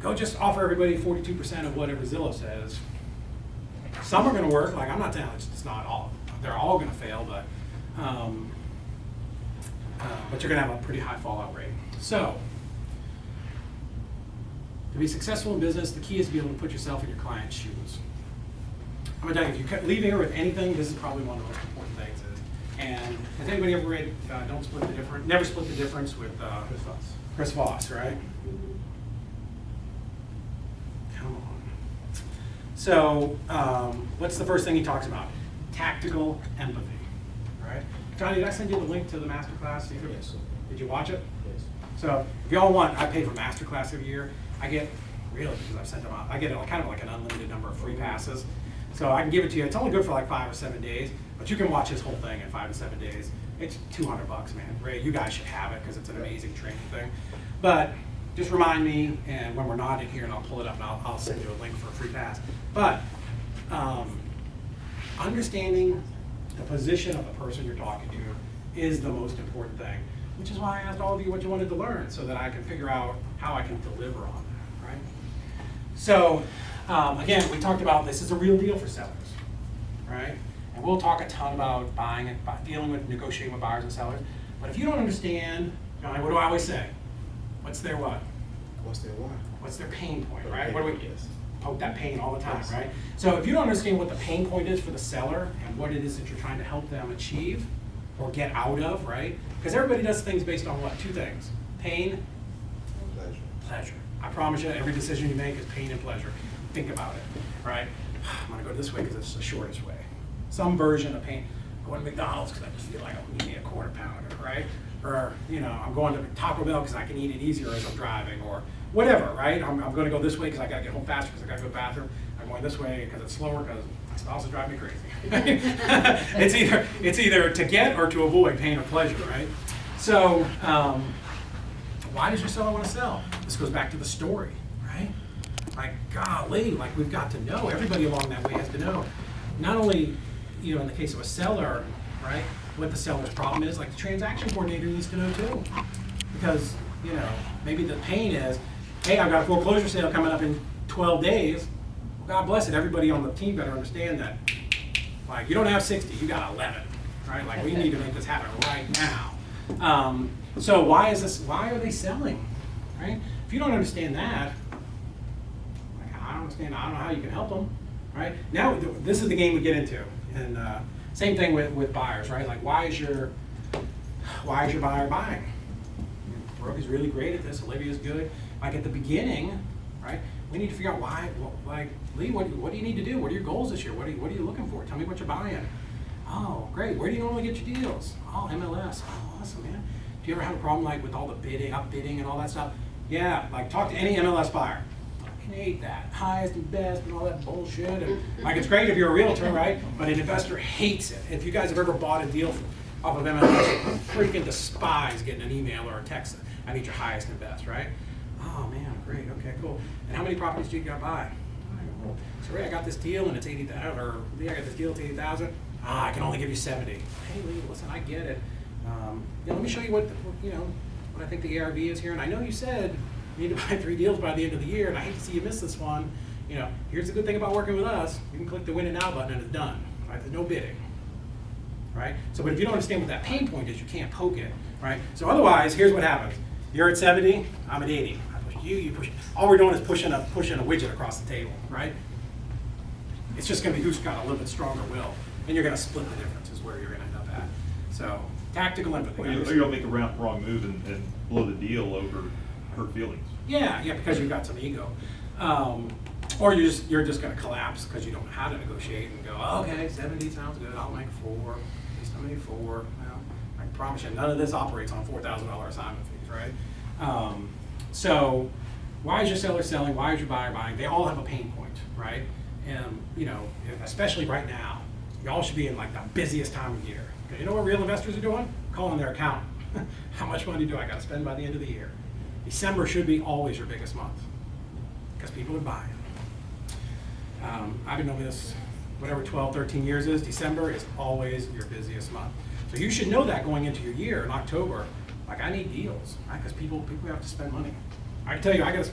go just offer everybody 42% of whatever Zillow says. Some are going to work. Like I'm not saying it's not all. They're all going to fail, but you're going to have a pretty high fallout rate. So to be successful in business, the key is to be able to put yourself in your client's shoes. I'm going to tell you, if you leave here with anything, this is probably one of the most important things. And has anybody ever read Never Split the Difference with Chris Voss, right? Come on. So what's the first thing he talks about? Tactical empathy, right? Johnny, did I send you the link to the masterclass? Yes. Did you watch it? Yes. So if y'all want, I pay for masterclass every year. I get, really, because I've sent them out, I get kind of like an unlimited number of free passes. So I can give it to you. It's only good for like 5 or 7 days, but you can watch this whole thing in 5 to 7 days. It's $200, man. Ray, you guys should have it because it's an amazing training thing. But just remind me, and when we're not in here, and I'll pull it up and I'll send you a link for a free pass. But understanding the position of the person you're talking to is the most important thing, which is why I asked all of you what you wanted to learn so that I can figure out how I can deliver on that, right? So again, we talked about this is a real deal for sellers, right? And we'll talk a ton about buying it, dealing with negotiating with buyers and sellers. But if you don't understand, Johnny, what do I always say? What's their what? What's their why? What's their pain point, Their right? pain What do we point, yes. poke that pain all the time, Yes. right? So if you don't understand what the pain point is for the seller and what it is that you're trying to help them achieve or get out of, right? Because everybody does things based on what? 2 things: pain, Pleasure. pleasure. I promise you, every decision you make is pain and pleasure. Think about it, right? I'm gonna go this way because it's the shortest way. Some version of pain. Going to McDonald's because I just feel like I'm eating a quarter pounder, right? Or, I'm going to Taco Bell because I can eat it easier as I'm driving, or whatever, right? I'm going to go this way because I got to get home faster because I got to go to the bathroom. I'm going this way because it's slower because my spouse is driving me crazy. it's either to get or to avoid pain or pleasure, right? So why does your seller want to sell? This goes back to the story, right? Like, golly, like we've got to know. Everybody along that way has to know. Not only, in the case of a seller, right, what the seller's problem is, like the transaction coordinator needs to know too. Because, maybe the pain is, hey, I've got a foreclosure sale coming up in 12 days. Well, God bless it, everybody on the team better understand that. Like, you don't have 60, you got 11, right? Like, we need to make this happen right now. So why are they selling, right? If you don't understand that, like, I don't know how you can help them, right? Now, this is the game we get into. And same thing with buyers, right? Like, why is your buyer buying? Brooke is really great at this. Olivia's good. Like at the beginning, right? We need to figure out why. Like, Lee, what do you need to do? What are your goals this year? What are you looking for? Tell me what you're buying. Oh, great. Where do you normally get your deals? Oh, MLS. Oh, awesome, man. Do you ever have a problem like with all the upbidding and all that stuff? Yeah. Like, talk to any MLS buyer. Hate that highest and best and all that bullshit. And like, it's great if you're a realtor, right? But an investor hates it. If you guys have ever bought a deal off of MLS, you freaking despise getting an email or a text. I need your highest and best, right? Oh man, great, okay, cool. And how many properties do you got to buy? All right, well, so Ray, I got this deal and it's 80,000, or Lee, I got this deal, it's 80,000. I can only give you 70. Hey Lee, listen, I get it. Let me show you what I think the ARV is here. And I know you said you need to buy 3 deals by the end of the year, and I hate to see you miss this one. Here's the good thing about working with us. You can click the win it now button and it's done. Right? There's no bidding. Right? So, but if you don't understand what that pain point is, you can't poke it. Right? So otherwise, here's what happens. You're at 70, I'm at 80. I push you, you push. All we're doing is pushing a widget across the table. Right? It's just going to be who's got a little bit stronger will, and you're going to split the difference is where you're going to end up at. So tactical empathy. Or you'll make a wrong move and blow the deal over hurt feelings. Yeah, because you've got some ego. Or you're just going to collapse because you don't know how to negotiate and go, oh, okay, 70 sounds good, I'll make 4, at least I'll make 4. Well, I can promise you none of this operates on $4,000 assignment fees, right? So why is your seller selling? Why is your buyer buying? They all have a pain point, right? And especially right now, y'all should be in like the busiest time of year. Okay, you know what real investors are doing? Calling their accountant. How much money do I got to spend by the end of the year? December should be always your biggest month because people are buying. I've been doing this, whatever 12, 13 years is, December is always your busiest month. So you should know that going into your year in October, like I need deals, right? Because people have to spend money. I can tell you, I gotta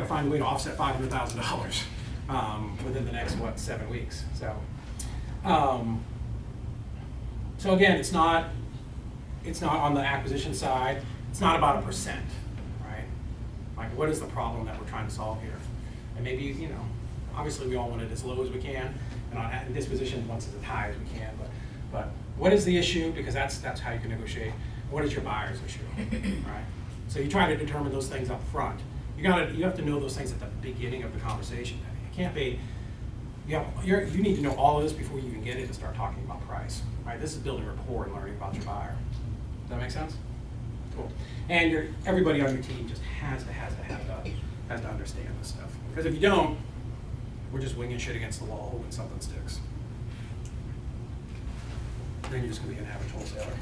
find a way to offset $500,000 within the next, 7 weeks. So again, it's not on the acquisition side, it's not about a percent, right? Like what is the problem that we're trying to solve here? And maybe, obviously we all want it as low as we can, and on disposition once it's as high as we can, but what is the issue? Because that's how you can negotiate. What is your buyer's issue, right? So you try to determine those things up front. You have to know those things at the beginning of the conversation. It can't be, you need to know all of this before you even get in to start talking about price, right? This is building rapport and learning about your buyer. Does that make sense? Cool. And everybody on your team just has to understand this stuff. Because if you don't, we're just winging shit against the wall hoping something sticks. Then you're just going to be an average wholesaler.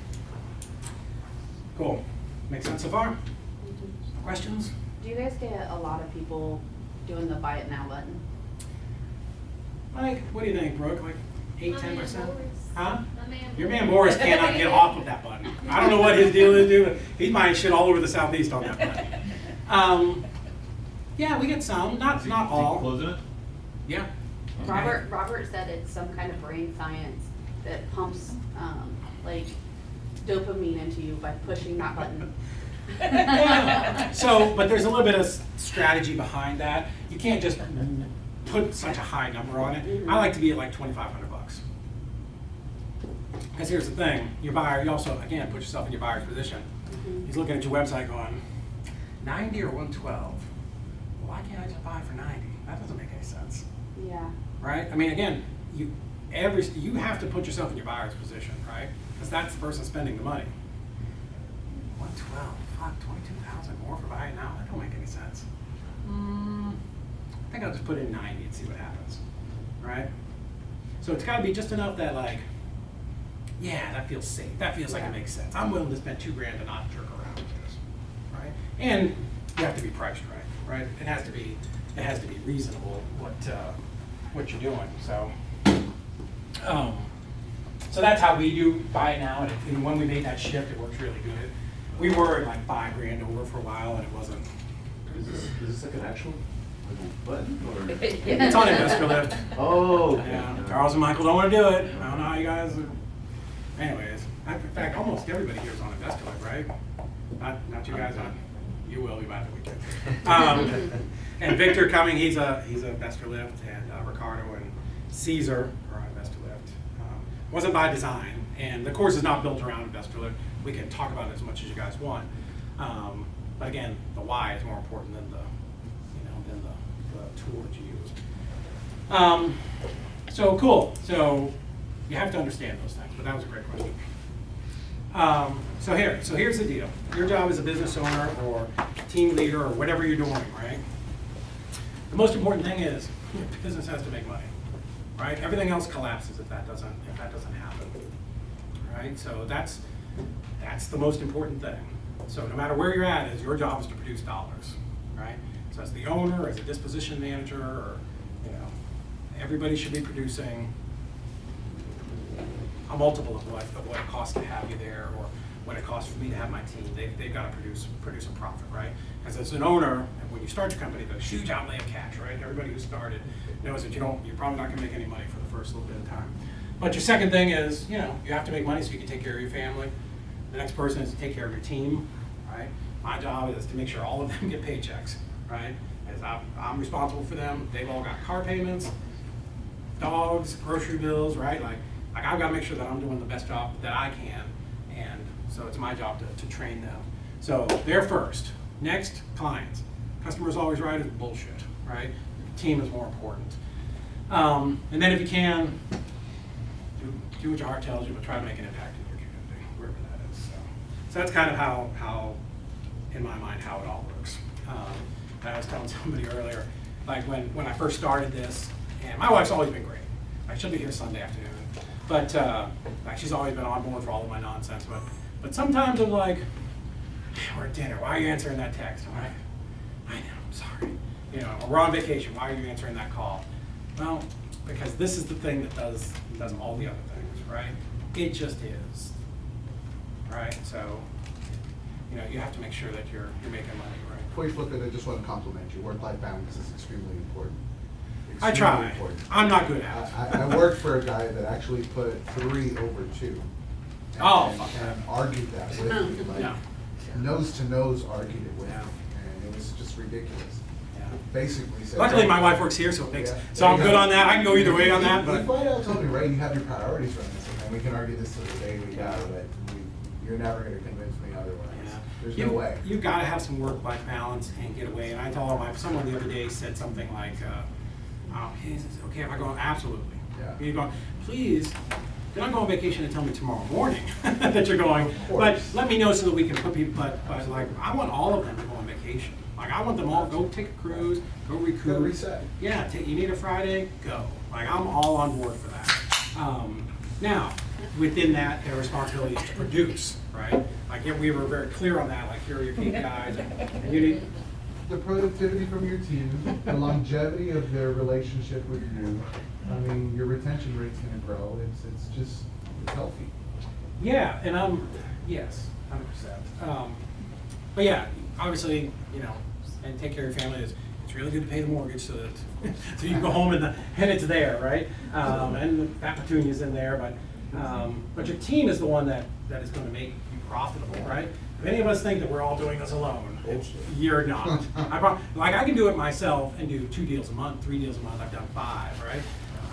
Cool. Make sense so far? Mm-hmm. Questions? Do you guys get a lot of people doing the buy it now button? Like, what do you think, Brooke? Like 8, 10%? Huh? My man Your man Boris cannot get off of that button. I don't know what his deal is, dude. He's buying shit all over the Southeast on that button. Yeah, we get some, not all. Closing it? Yeah. Robert said it's some kind of brain science that pumps like dopamine into you by pushing that button. Yeah. So, but there's a little bit of strategy behind that. You can't just put such a high number on it. Mm-hmm. I like to be at like $2,500. Because here's the thing, your buyer, you also, again, put yourself in your buyer's position. Mm-hmm. He's looking at your website going, 90 or 112? Well, why can't I just buy for 90? That doesn't make any sense. Yeah. Right? I mean, again, you have to put yourself in your buyer's position, right? Because that's the person spending the money. 112, fuck, 22,000 more for buying now. That don't make any sense. I think I'll just put in 90 and see what happens, right? So it's got to be just enough that like, yeah, that feels safe. That feels like it makes sense. I'm willing to spend $2,000 to not jerk around with this, right? And you have to be priced right? It has to be reasonable what you're doing. So, so that's how we do buy it now. And when we made that shift, it works really good. We were like $5,000 over for a while, and it wasn't. Is this like an actual button or? It's on Investor Lift. Oh, okay. Yeah. Charles and Michael don't want to do it. I don't know how you guys are. Anyways, in fact, almost everybody here is on Investor Lift, right? Not you guys on. You will be by the weekend. And Victor Cumming, he's a Investor Lift, and Ricardo and Caesar are on Investor Lift. Wasn't by design, and the course is not built around Investor Lift. We can talk about it as much as you guys want, but again, the why is more important than the tool that you use. So cool. So you have to understand those things. But that was a great question. So here's the deal. Your job as a business owner or team leader or whatever you're doing, right? The most important thing is your business has to make money, right? Everything else collapses if that doesn't happen, right? So that's the most important thing. So no matter where you're at, your job is to produce dollars, right? So as the owner, as a disposition manager, or, everybody should be producing a multiple of what it costs to have you there, or what it costs for me to have my team. They've got to produce a profit, right? Because as an owner, when you start your company, there's a huge outlay of cash, right? Everybody who started knows that you're probably not gonna make any money for the first little bit of time. But your second thing is, you have to make money so you can take care of your family. The next person is to take care of your team, right? My job is to make sure all of them get paychecks, right? As I'm responsible for them. They've all got car payments, dogs, grocery bills, right? Like I've got to make sure that I'm doing the best job that I can, and so it's my job to train them. So they're first. Next, clients. Customers always right is bullshit, right? Team is more important. And then if you can, do what your heart tells you, but try to make an impact in your community, wherever that is. So that's kind of how, in my mind, how it all works. I was telling somebody earlier, like when I first started this, and my wife's always been great. I should be here Sunday afternoon, but like she's always been on board for all of my nonsense. But sometimes I'm like, we're at dinner. Why are you answering that text? I'm like, I know, I'm sorry. Or we're on vacation. Why are you answering that call? Well, because this is the thing that does all the other things, right? It just is, right? So, you have to make sure that you're making money, right? Before you flip it, I just want to compliment you. Work-life balance is extremely important. I try. I'm not good at it. I worked for a guy that actually put 3 over 2. And argued that with me, like, nose to nose argued it with me, and it was just ridiculous. Basically said. Luckily, my wife works here, so it makes so I'm good on that. I can go either way on that. But you flat out told me, right? You have your priorities from this, and we can argue this till the day we die, but you're never going to convince me otherwise. There's no way. You've got to have some work-life balance and get away. And I told someone the other day said something like, "Hey, is it okay if I go?" Absolutely. Yeah. You're going, please. You're not going on vacation and tell me tomorrow morning that you're going, but let me know so that we can put people. But like, I want all of them to go on vacation. Like, I want them all go take a cruise, go recoup. Go reset. Yeah, you need a Friday, go. Like, I'm all on board for that. Now, within that, their responsibility is to produce, right? Like, we were very clear on that. Like, here are your KPIs, and you need. The productivity from your team, the longevity of their relationship with you. I mean, your retention rate's going to grow. It's healthy. Yeah, and yes, 100%. But yeah, obviously, and take care of your family. It's really good to pay the mortgage so that so you can go home and it's there, right? And that petunia's in there, but your team is the one that is going to make you profitable, right? If any of us think that we're all doing this alone, you're not. I can do it myself and do 2 deals a month, 3 deals a month. I've done 5, right?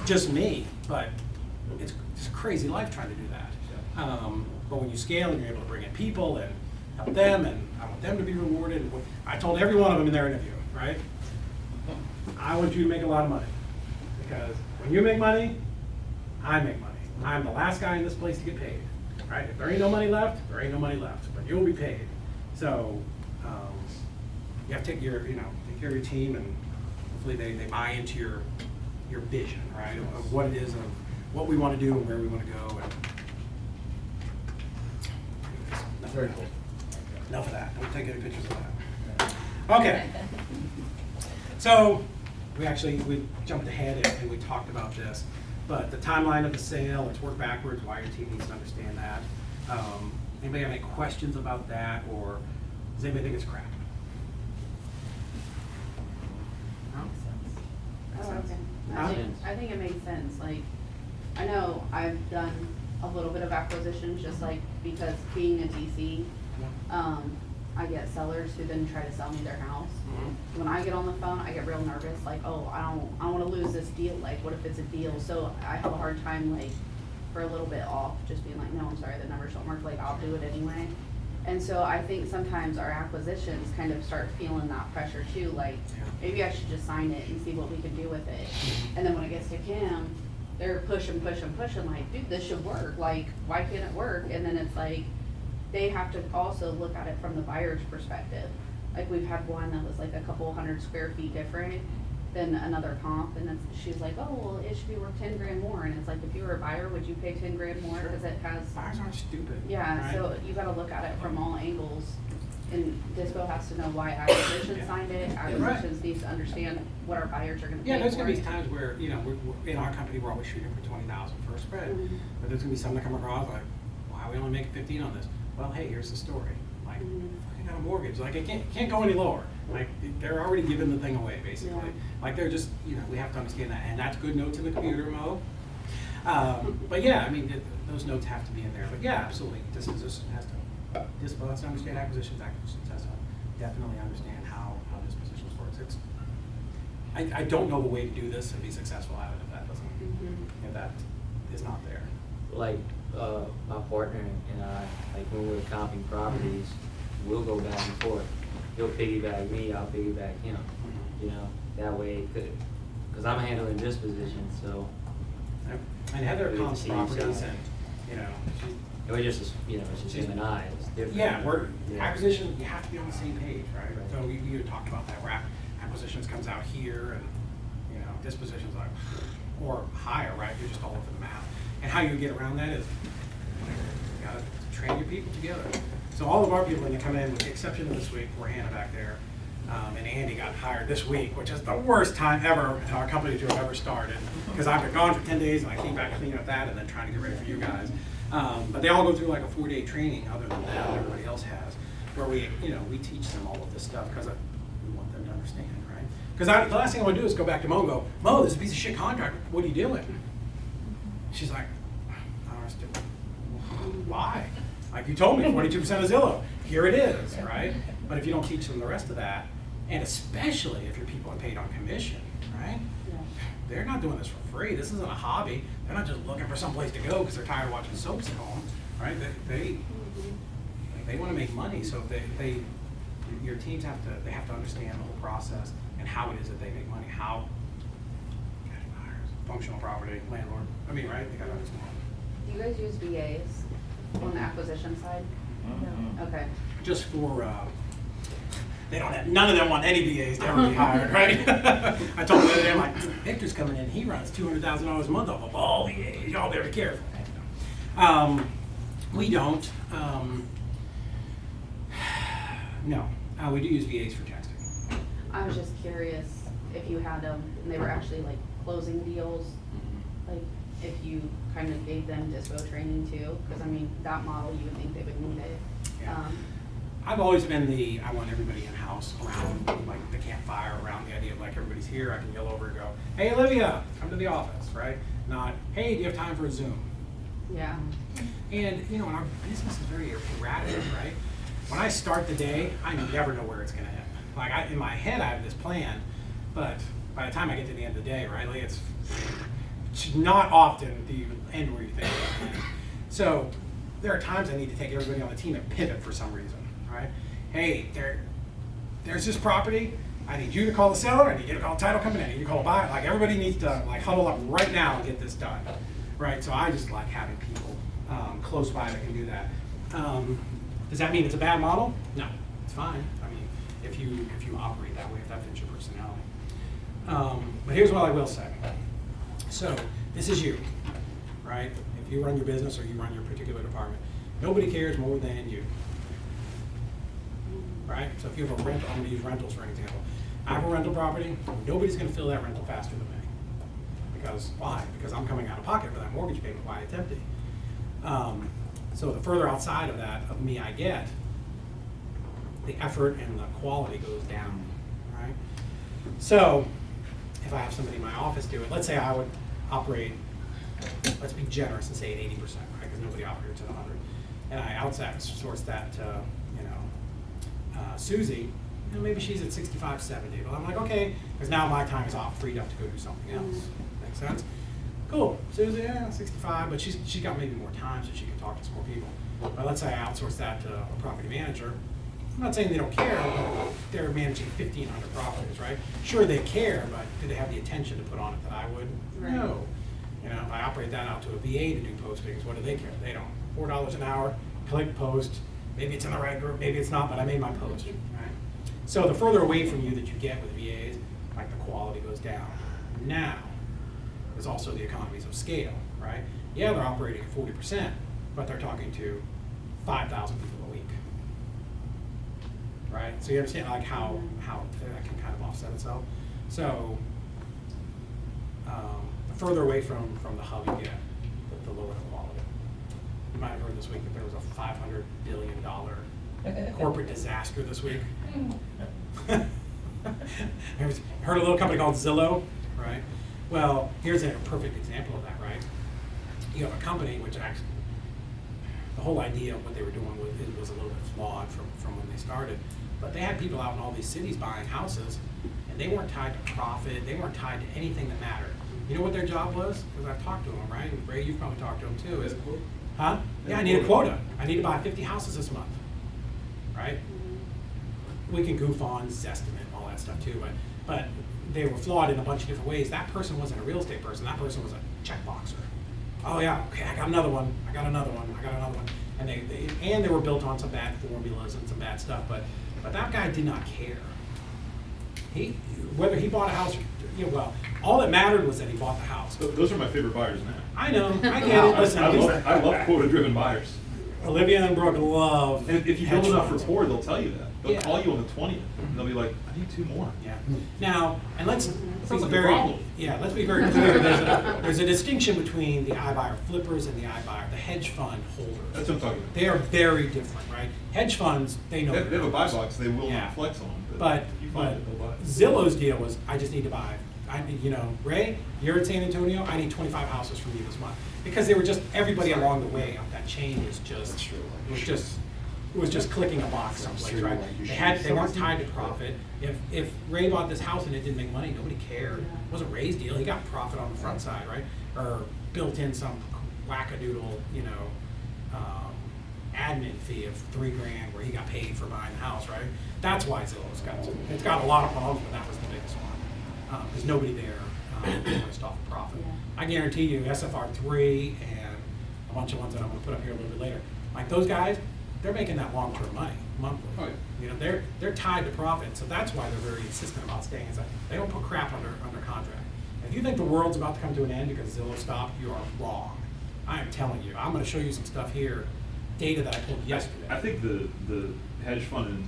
Just me, but it's a crazy life trying to do that. But when you scale and you're able to bring in people and help them, and I want them to be rewarded. I told every one of them in their interview, right? I want you to make a lot of money, because when you make money, I make money. I'm the last guy in this place to get paid, right? If there ain't no money left, there ain't no money left, but you'll be paid. So you have to take care of your team, and hopefully they buy into your vision, right, of what it is and what we want to do and where we want to go. And Very cool. Enough of that. Don't take any pictures of that. Okay. So we jumped ahead and we talked about this, but the timeline of the sale, let's work backwards, why your team needs to understand that. Anybody have any questions about that, or does anybody think it's crap? No? Oh, okay. Huh? I think it makes sense. Like, I know I've done a little bit of acquisitions, just like because being a TC, I get sellers who then try to sell me their house. Mm-hmm. When I get on the phone, I get real nervous. Like, oh, I don't want to lose this deal. Like, what if it's a deal? So I have a hard time, like, for a little bit off, just being like, no, I'm sorry, the numbers don't work. Like, I'll do it anyway. And so I think sometimes our acquisitions kind of start feeling that pressure too. Like, maybe I should just sign it and see what we can do with it. And then when it gets to Kim, they're pushing, like, dude, this should work. Like, why can't it work? And then it's like, they have to also look at it from the buyer's perspective. Like, we've had one that was like a couple 100 square feet different than another comp, and she's like, oh, well, it should be worth 10 grand more. And it's like, if you were a buyer, would you pay 10 grand more? Because it has. Buyers aren't stupid. Yeah, right? so you gotta look at it from all angles. and Dispo has to know why acquisitions Yeah. signed it, acquisitions needs to understand what our buyers are gonna pay Yeah, there's for gonna be it. times where, you know, we're, in our company, we're always shooting for 20,000 for a spread. Mhm. But there's gonna be some that come across like, why are we only making 15 on this? Well, hey, here's the story. Like, Mhm. fucking got a mortgage, like, it can't go any lower. Like, they're already giving the thing away, basically. Yeah. Like, they're just, you know, we have to understand that, and that's good notes in the computer, Mo. But yeah, I mean, those notes have to be in there, but yeah, absolutely, disposition has to understand acquisitions has to definitely understand how dispositions works. I don't know the way to do this and be successful at it if that doesn't, Mhm. if that is not there. Like, my partner and I, like when we're comping properties, we'll go back and forth. He'll piggyback me, I'll piggyback him, you know, that way, cause I'm handling disposition, so. And Heather we get to comps see each properties other. and, you know, It was just, you know, it's just him and I, it's different. yeah, Yeah. acquisition, you have to be on the same page, right? Right. So you talked about that, where acquisitions comes out here and, you know, dispositions like, or higher, right? You're just all over the map. And how you get around that is, you gotta train your people together. So all of our people, when they come in, with the exception of this week, we're Hannah back there, and Andy got hired this week, which is the worst time ever in our company to have ever started. Because I've been gone for 10 days and I came back cleaning up that and then trying to get ready for you guys. But they all go through like a 4-day training other than that, everybody else has, where we, you know, we teach them all of this stuff because we want them to understand, right? Because the last thing I want to do is go back to Mo and go, Mo, this is a piece of shit contract, what are you doing? She's like, I don't understand. Why? Like you told me, 42% of Zillow, here it is, right? But if you don't teach them the rest of that, and especially if your people are paid on commission, right? Yeah. They're not doing this for free. This isn't a hobby. They're not just looking for someplace to go because they're tired of watching soaps at home, right? They want to make money, so your teams have to understand the whole process and how it is that they make money. How buyers, functional property, landlord. I mean, right? They got to understand. Do you guys use VAs on the acquisition side? No. Okay. Just for, they don't have, none of them want any VAs to ever be hired, right? I told them the other day, I'm like, Victor's coming in, he runs $200,000 a month off of all VAs, y'all better be careful. We don't. No, we do use VAs for texting. I was just curious if you had them, and they were actually like closing deals, like if you kind of gave them dispo training too, because I mean, that model, you would think they would need it. Yeah. I've always been I want everybody in-house around, like the campfire, around the idea of like everybody's here, I can yell over and go, hey Olivia, come to the office, right? Not, hey, do you have time for a Zoom? Yeah. And, you know, our business is very erratic, right? When I start the day, I never know where it's gonna end. Like, in my head, I have this plan, but by the time I get to the end of the day, right, like it's not often do you end where you think you're gonna end. So, there are times I need to take everybody on the team and pivot for some reason, right? Hey, there's this property, I need you to call the seller, I need you to call the title company, I need you to call the buyer. Like, everybody needs to like huddle up right now and get this done, right? So I just like having people close by that can do that. Does that mean it's a bad model? No, it's fine. I mean, if you operate that way, if that fits your personality. But here's what I will say. So this is you, right? If you run your business or you run your particular department, nobody cares more than you, right? So if you have a rental, I'm gonna use rentals for an example. I have a rental property, nobody's gonna fill that rental faster than me. Because, why? Because I'm coming out of pocket for that mortgage payment, why it's empty. So the further outside of that, of me I get, the effort and the quality goes down, right? So, if I have somebody in my office do it, let's say I would operate, let's be generous and say at 80%, right? Because nobody operates at 100. And I outsource that to, Susie, and maybe she's at 65, 70. Well, I'm like, okay, because now my time is freed up to go do something else. Makes sense? Cool, Susie, yeah, 65, but she's got maybe more time so she can talk to some more people. But let's say I outsource that to a property manager. I'm not saying they don't care, but they're managing 1,500 properties, right? Sure, they care, but do they have the attention to put on it that I would? Right. No. If I operate that out to a VA to do postings, what do they care? They don't. $4 an hour, click post. Maybe it's in the right group, maybe it's not, but I made my post, right? So the further away from you that you get with VAs, like the quality goes down. Now, there's also the economies of scale, right? Yeah, they're operating at 40%, but they're talking to 5,000 people a week. right? So you understand like how that can kind of offset itself. So the further away from the hub you get, the lower the quality. You might have heard this week that there was a $500 billion corporate disaster this week. Heard of a little company called Zillow, right? Well, here's a perfect example of that, right? You have a company which actually, the whole idea of what they were doing was a little bit flawed from when they started. But they had people out in all these cities buying houses, and they weren't tied to profit. They weren't tied to anything that mattered. You know what their job was? Because I've talked to them, right? Ray, you've probably talked to them too. Is, huh? Yeah, I need a quota. I need to buy 50 houses this month, right? We can goof on Zestimate and all that stuff too, but they were flawed in a bunch of different ways. That person wasn't a real estate person. That person was a checkboxer. Oh yeah, okay, I got another one. I got another one. I got another one. And they were built on some bad formulas and some bad stuff. But that guy did not care. Whether he bought a house, well, all that mattered was that he bought the house. Those are my favorite buyers now. I know. I get it. Listen, I love quota-driven buyers. Olivia and Brooke love. And if you build enough rapport, they'll tell you that. They'll Yeah. call you on the 20th, and they'll be like, "I need 2 more." Yeah. Now, and let's be like a very problem. let's be very clear. There's a distinction between the iBuyer flippers and the iBuyer, the hedge fund holders. That's what I'm talking about. They are very different, right? Hedge funds, they know. They have a buy box they will Yeah. not flex on, But if you find it, they'll buy it. Zillow's deal was, I just need to buy. Ray, you're in San Antonio. I need 25 houses from you this month because they were just everybody along the way up that chain was just it was just clicking a box someplace, right? They weren't tied to profit. If Ray bought this house and it didn't make money, nobody cared. It wasn't Ray's deal. He got profit on the front side, right? Or built in some wackadoodle, admin fee of $3,000 where he got paid for buying the house, right? That's why Zillow's it's got a lot of problems, but that was the biggest one. There's nobody there just off of profit. Yeah. I guarantee you SFR3 and a bunch of ones that I'm gonna put up here a little bit later, like those guys, they're making that long-term money monthly. Oh, yeah. They're tied to profit, so that's why they're very insistent about staying inside. They don't put crap under contract. If you think the world's about to come to an end because Zillow stopped, you are wrong. I am telling you. I'm gonna show you some stuff here, data that I pulled yesterday. I think the hedge fund and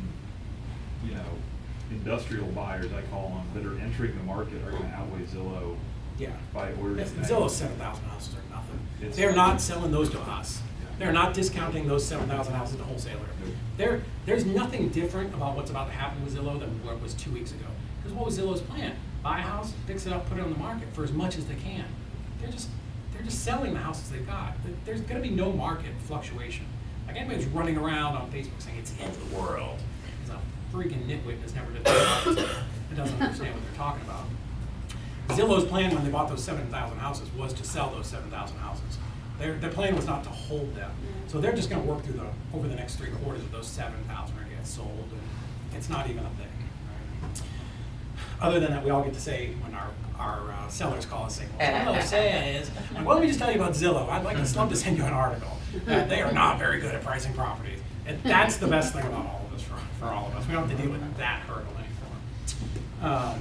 industrial buyers, I call them, that are entering the market are going to outweigh Zillow Yeah. by orders. Zillow's 7,000 houses are nothing. It's- They're not selling those to us. Yeah. They're not discounting those 7,000 houses to wholesaler. There's nothing different about what's about to happen with Zillow than what was 2 weeks ago. Because what was Zillow's plan? Buy a house, fix it up, put it on the market for as much as they can. They're just selling the houses they've got. There's going to be no market fluctuation. Like anybody's running around on Facebook saying it's the end of the world. He's a freaking nitwit that's never been to the market and doesn't understand what they're talking about. Zillow's plan when they bought those 7,000 houses was to sell those 7,000 houses. Their plan was not to hold them. So they're just going to work through over the next 3 quarters of those 7,000 are going to get sold, and it's not even a thing. Right? Other than that, we all get to say when our sellers call us saying, well, Zillow says, like, well, let me just tell you about Zillow. I'd love to send you an article that they are not very good at pricing properties. And that's the best thing about all of this for all of us. We don't have to deal with that hurdle anymore.